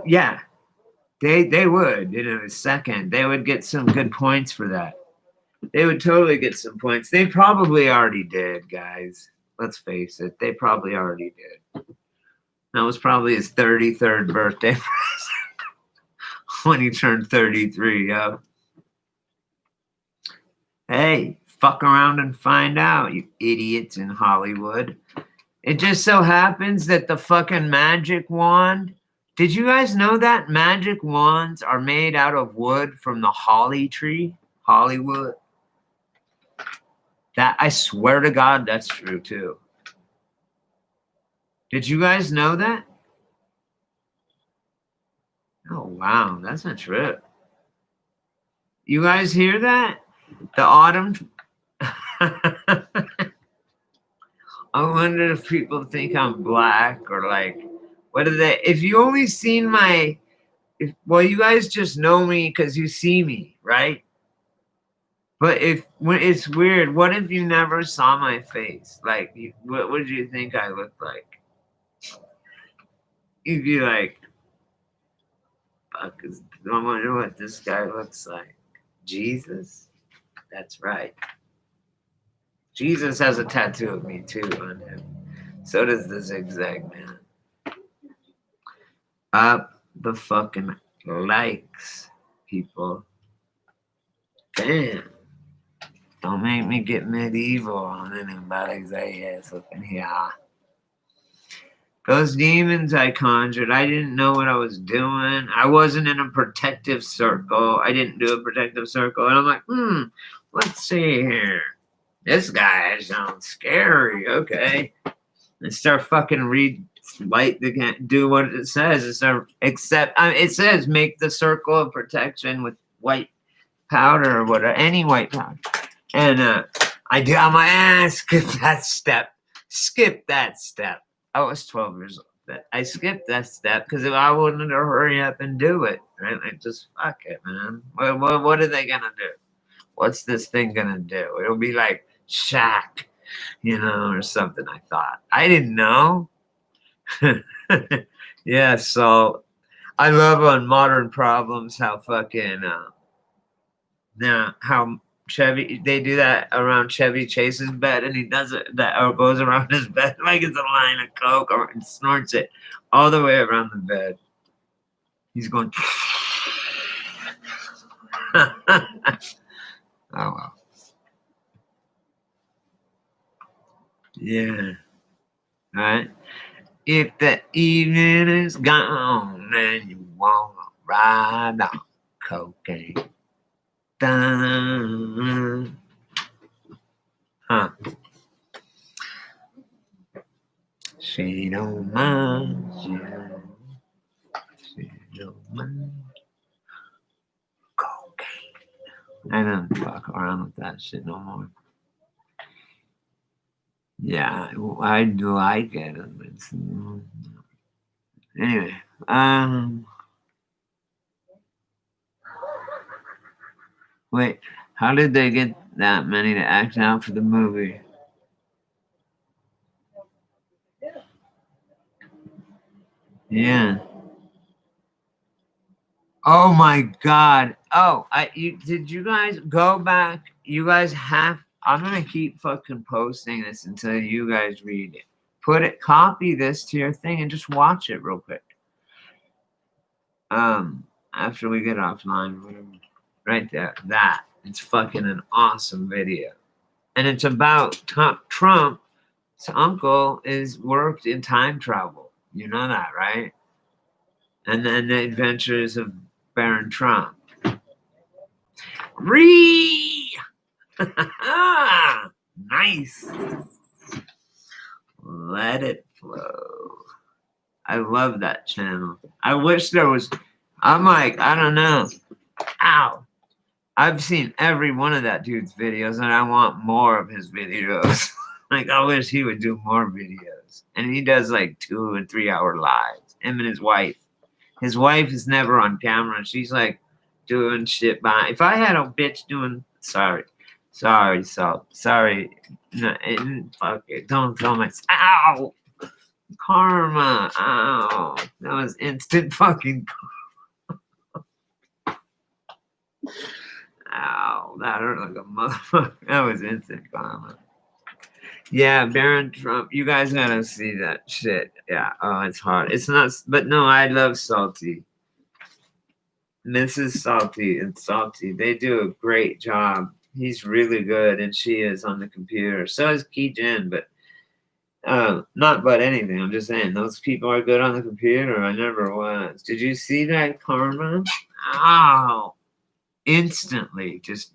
Yeah, they would in a second. They would get some good points for that. They would totally get some points. They probably already did, guys. Let's face it. They probably already did. That was probably his 33rd birthday present when he turned 33. Yeah. Hey, fuck around and find out, you idiots in Hollywood. It just so happens that the fucking magic wand. Did you guys know that magic wands are made out of wood from the holly tree? Hollywood. That I swear to God, that's true too. Did you guys know that? Oh wow, that's a trip. You guys hear that? The autumn. I wonder if people think I'm black or like, what are they? If you only seen well, you guys just know me because you see me, right? But when it's weird, what if you never saw my face? Like, what would you think I look like? You'd be like, fuck is? I wonder what this guy looks like. Jesus? That's right. Jesus has a tattoo of me too on him. So does the zigzag man. Up the fucking likes, people. Damn. Don't make me get medieval on anybody's ass up in here. Those demons I conjured, I didn't know what I was doing. I wasn't in a protective circle. I didn't do a protective circle. And I'm like, let's see here. This guy sounds scary. Okay. And start fucking do what it says. It says make the circle of protection with white powder or whatever, any white powder. And I got my ass, skip that step. I was 12 years old. But I skipped that step because if I wanted to hurry up and do it, right? Like, just fuck it, man. What are they gonna do? What's this thing gonna do? It'll be like Shaq, or something. I thought. I didn't know. Yeah, so I love on Modern Problems how fucking how Chevy they do that around Chevy Chase's bed, and he does it or goes around his bed like it's a line of coke and snorts it all the way around the bed. He's going. Oh well. Yeah. All right. If the evening is gone and you wanna ride on cocaine. Dun. Huh. She don't mind you. She don't mind. Cocaine. I don't fuck around with that shit no more. Yeah, I do like it. Anyway, wait, how did they get that many to act out for the movie? Yeah. Oh my God. Oh, did you guys go back? You guys have. I'm gonna keep fucking posting this until you guys read it. Copy this to your thing and just watch it real quick. After we get offline, whatever. Right there, it's fucking an awesome video, and it's about Trump's uncle is worked in time travel. You know that, right? And then the adventures of Baron Trump. Nice. Let it flow. I love that channel. I wish there was. I'm like, I don't know. Ow. I've seen every one of that dude's videos, and I want more of his videos. Like, I wish he would do more videos. And he does like 2 and 3 hour lives. Him and his wife. His wife is never on camera. She's like doing shit by. If I had a bitch doing. Sorry. No, fuck it. Don't tell me. Ow! Karma. Ow. That was instant fucking. Ow. That hurt like a motherfucker. That was instant karma. Yeah, Baron Trump. You guys gotta see that shit. Yeah. Oh, it's hard. It's not. But no, I love Salty. Mrs. Salty and Salty. They do a great job. He's really good, and she is on the computer. So is Key Jin, but not about anything. I'm just saying those people are good on the computer. I never was. Did you see that karma? Ow! Instantly, just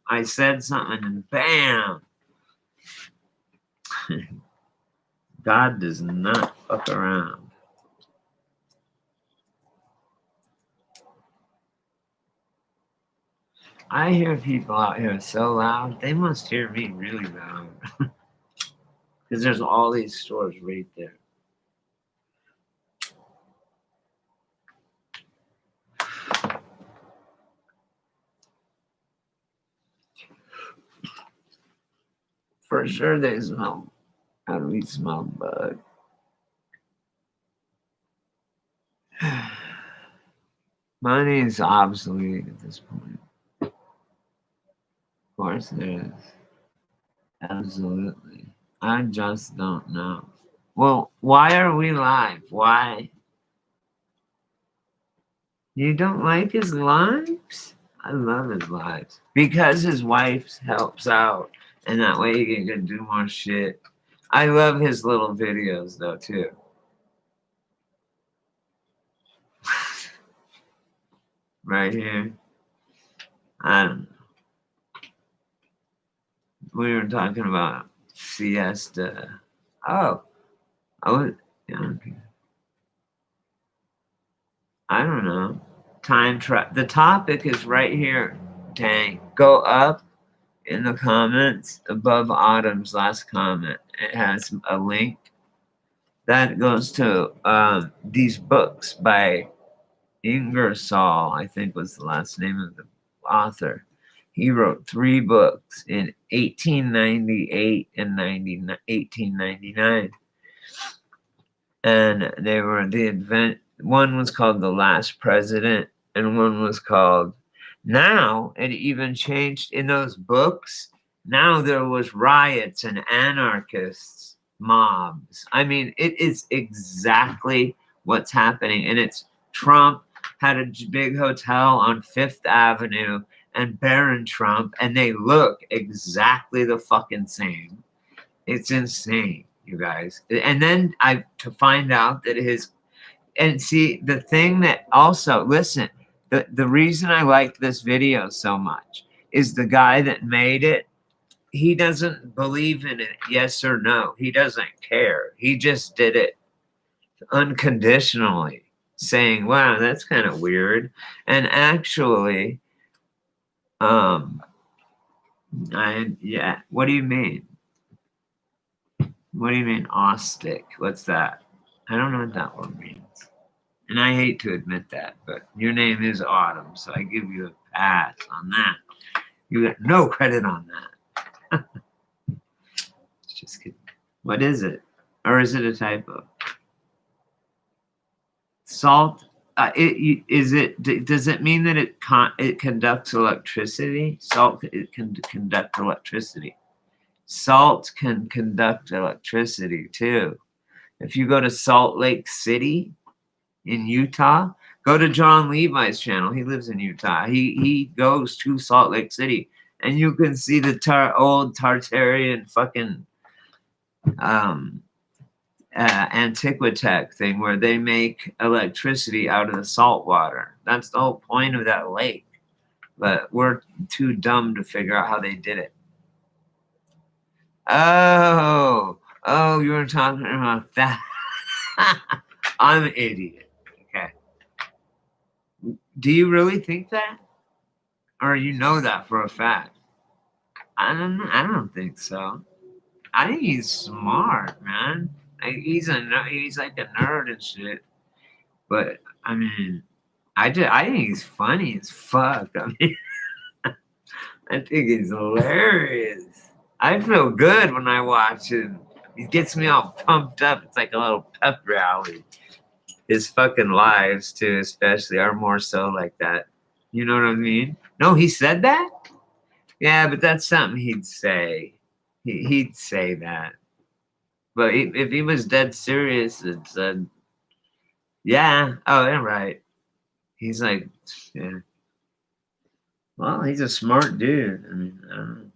I said something and bam. God does not fuck around. I hear people out here so loud. They must hear me really loud. Because there's all these stores right there. For sure they smell. How do we smell bud? Money is obsolete at this point. Of course it is. Absolutely. I just don't know. Well, why are we live? Why? You don't like his lives? I love his lives. Because his wife helps out, and that way he can do more shit. I love his little videos, though, too. Right here. I don't know. We were talking about siesta. Oh, yeah, okay. I don't know. Time trap. The topic is right here. Dang. Go up in the comments above Autumn's last comment. It has a link that goes to these books by Ingersoll, I think was the last name of the author. He wrote 3 books in 1898 and 1899. And they were one was called The Last President, and one was called, now it even changed in those books. Now there was riots and anarchists, mobs. I mean, it is exactly what's happening. And it's Trump had a big hotel on Fifth Avenue and Barron Trump, and they look exactly the fucking same. It's insane, you guys. And then to find out that and see the thing that also, listen, the reason I liked this video so much is the guy that made it, he doesn't believe in it, yes or no. He doesn't care. He just did it unconditionally, saying, wow, that's kind of weird. And actually, yeah, what do you mean? What do you mean, austic? What's that? I don't know what that word means. And I hate to admit that, but your name is Autumn, so I give you a pass on that. You get no credit on that. Just kidding. What is it? Or is it a typo? Salt. Does it mean that it conducts electricity? Salt can conduct electricity. Salt can conduct electricity too. If you go to Salt Lake City in Utah, go to John Levi's channel. He lives in Utah. He goes to Salt Lake City, and you can see the old Tartarian fucking Antiquitech thing where they make electricity out of the salt water. That's the whole point of that lake. But we're too dumb to figure out how they did it. Oh, you were talking about that. I'm an idiot. Okay. Do you really think that? Or you know that for a fact? I don't think so. I think he's smart, man. Like, he's like a nerd and shit. But I mean, I think he's funny as fuck. I mean, I think he's hilarious. I feel good when I watch him. He gets me all pumped up. It's like a little pep rally. His fucking lives too, especially, are more so like that. You know what I mean? No, he said that? Yeah, but that's something he'd say. He'd say that. But if he was dead serious and said, yeah, oh, yeah, right. He's like, yeah. Well, he's a smart dude. I mean, I don't know.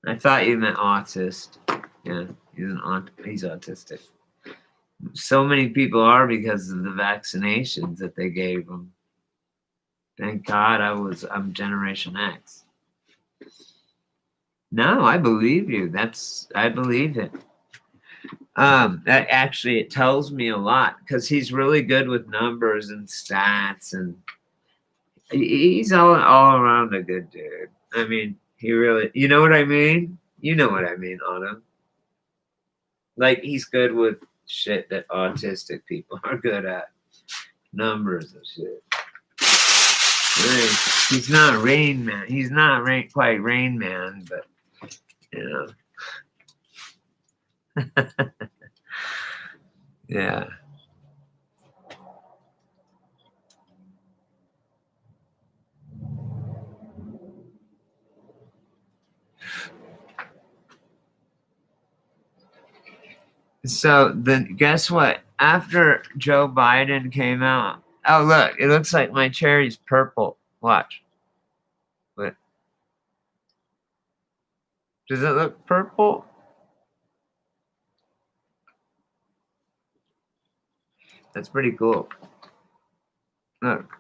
I thought you meant autist. Yeah, he's autistic. So many people are because of the vaccinations that they gave him. Thank God I'm Generation X. No, I believe you. I believe it. That actually, it tells me a lot because he's really good with numbers and stats, and he's all around a good dude. I mean, he really, you know what I mean? You know what I mean, Autumn. Like, he's good with shit that autistic people are good at. Numbers and shit. Right. He's not Rain Man. He's not quite Rain Man, but, you know. Yeah. So then, guess what? After Joe Biden came out, oh look, it looks like my cherry's purple. Watch. What? Does it look purple? That's pretty cool. Look.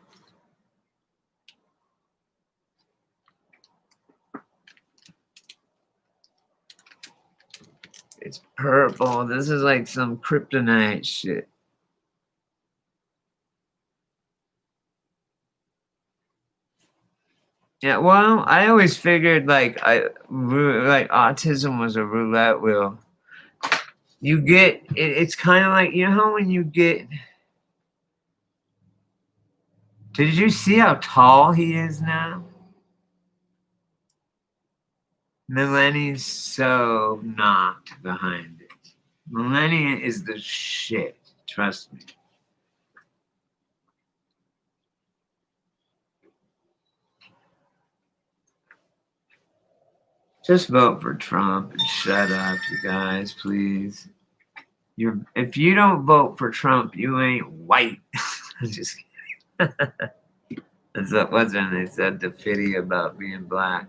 It's purple. This is like some kryptonite shit. Yeah, well, I always figured like autism was a roulette wheel. You get it's kind of like, you know how when you get. Did you see how tall he is now? Millennia's so not behind it. Millennia is the shit. Trust me. Just vote for Trump and shut up, you guys, please. If you don't vote for Trump, you ain't white. I'm just kidding. That's what was when they said the pity about being black.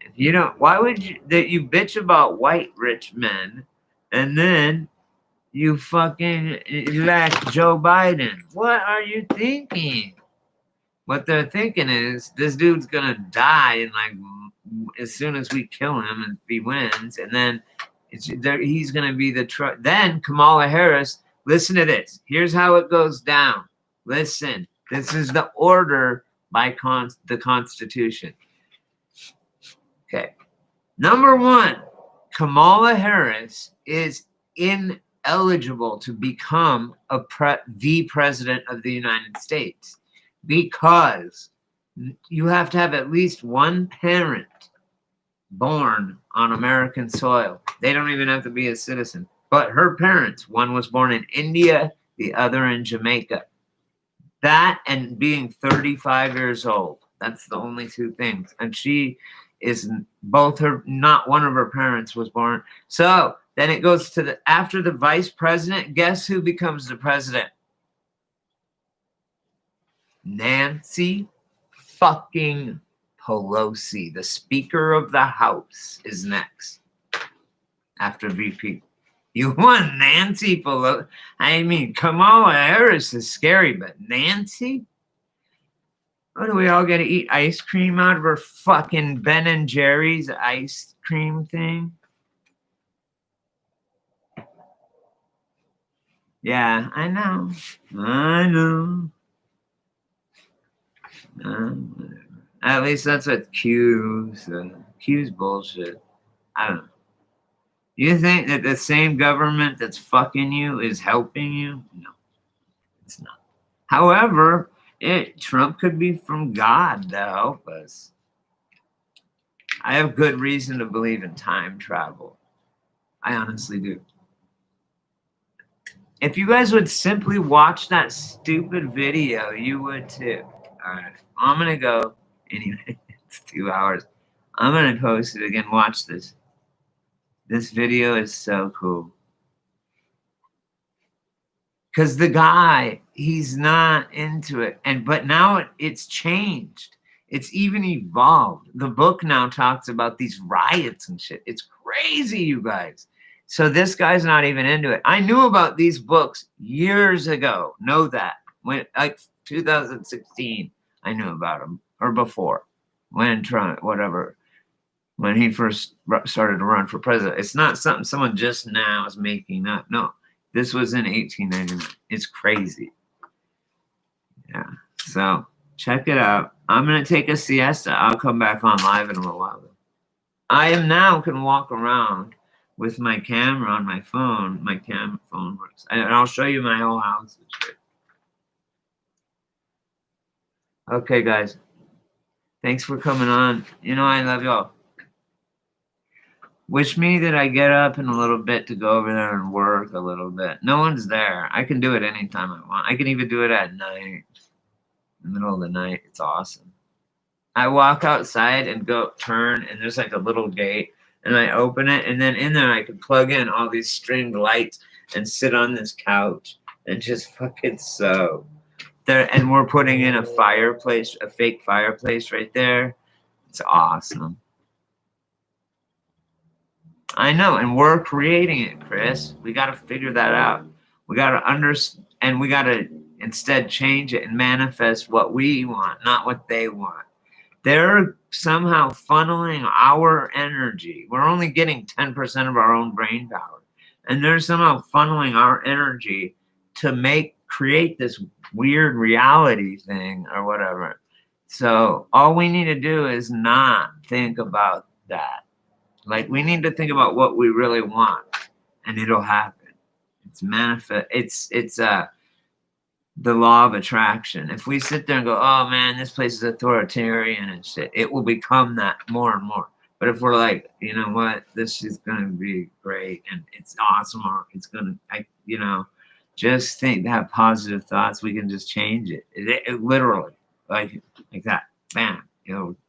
If you don't, why would you that you bitch about white rich men, and then you fucking elect Joe Biden? What are you thinking? What they're thinking is this dude's gonna die in like as soon as we kill him and he wins, and then he's gonna be then Kamala Harris. Listen to this. Here's how it goes down. Listen. This is the order by the Constitution. Okay. Number one, Kamala Harris is ineligible to become the president of the United States because you have to have at least one parent born on American soil. They don't even have to be a citizen. But her parents, one was born in India, the other in Jamaica. That and being 35 years old. That's the only two things. And she is not one of her parents was born. So then it goes to after the vice president, guess who becomes the president? Nancy fucking Pelosi, the Speaker of the House, is next after VP. You want Nancy Pelosi? I mean, Kamala Harris is scary, but Nancy? What do we all get to eat ice cream out of her fucking Ben and Jerry's ice cream thing? Yeah, I know. At least that's what Q's. Q's bullshit. I don't know. You think that the same government that's fucking you is helping you? No, it's not. However, Trump could be from God to help us. I have good reason to believe in time travel. I honestly do. If you guys would simply watch that stupid video, you would too. All right, I'm going to go. Anyway, it's 2 hours. I'm going to post it again. Watch this. This video is so cool. Because the guy, he's not into it. But now it's changed. It's even evolved. The book now talks about these riots and shit. It's crazy, you guys. So this guy's not even into it. I knew about these books years ago. Know that. When like 2016, I knew about them. Or before. When Trump, whatever. When he first started to run for president. It's not something someone just now is making up. No, this was in 1899. It's crazy. Yeah. So check it out. I'm going to take a siesta. I'll come back on live in a little while. I am now can walk around with my camera on my phone. My phone works. And I'll show you my whole house. Okay, guys. Thanks for coming on. You know, I love y'all. Wish me that I get up in a little bit to go over there and work a little bit. No one's there. I can do it anytime I want. I can even do it at night. In the middle of the night. It's awesome. I walk outside and go turn, and there's like a little gate, and I open it, and then in there I can plug in all these stringed lights, and sit on this couch and just fucking sew. There, and we're putting in a fireplace, a fake fireplace right there. It's awesome. I know, and we're creating it, Chris. We got to figure that out. We got to understand, and we got to instead change it and manifest what we want, not what they want. They're somehow funneling our energy. We're only getting 10% of our own brain power, and they're somehow funneling our energy to create this weird reality thing or whatever. So all we need to do is not think about that. Like, we need to think about what we really want, and it'll happen. It's manifest. It's the law of attraction. If we sit there and go, oh man, this place is authoritarian and shit, it will become that more and more. But if we're like, you know what, this is gonna be great and it's awesome, or it's gonna, just have positive thoughts. We can just change it. It literally, like that, bam.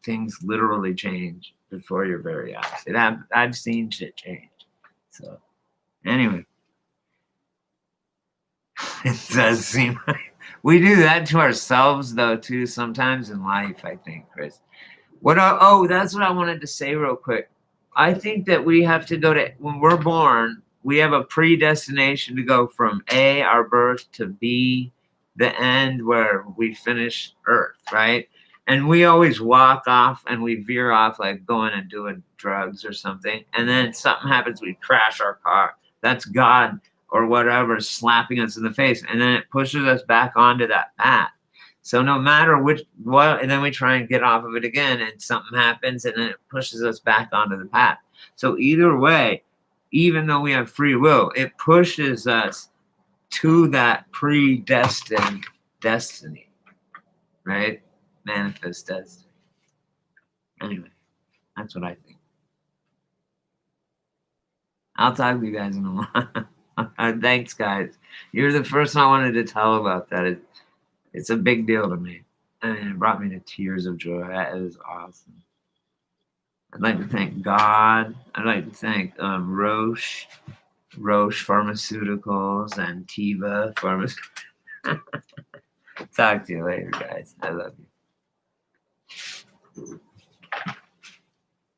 Things literally change before your very eyes. I've seen shit change. So anyway, it does seem like we do that to ourselves though too sometimes in life, I think, Chris. That's what I wanted to say real quick. I think that we have to go to, when we're born, we have a predestination to go from A, our birth, to B, the end where we finish Earth, right? And we always walk off and we veer off, like going and doing drugs or something. And then something happens, we crash our car. That's God or whatever slapping us in the face. And then it pushes us back onto that path. So no matter and then we try and get off of it again and something happens and then it pushes us back onto the path. So either way, even though we have free will, it pushes us to that predestined destiny, right? Manifest destiny. Anyway, that's what I think. I'll talk to you guys in a while. Thanks, guys. You're the first one I wanted to tell about that. It's a big deal to me. And it brought me to tears of joy. That is awesome. I'd like to thank God. I'd like to thank Roche Pharmaceuticals and Teva Pharmaceuticals. Talk to you later, guys. I love you.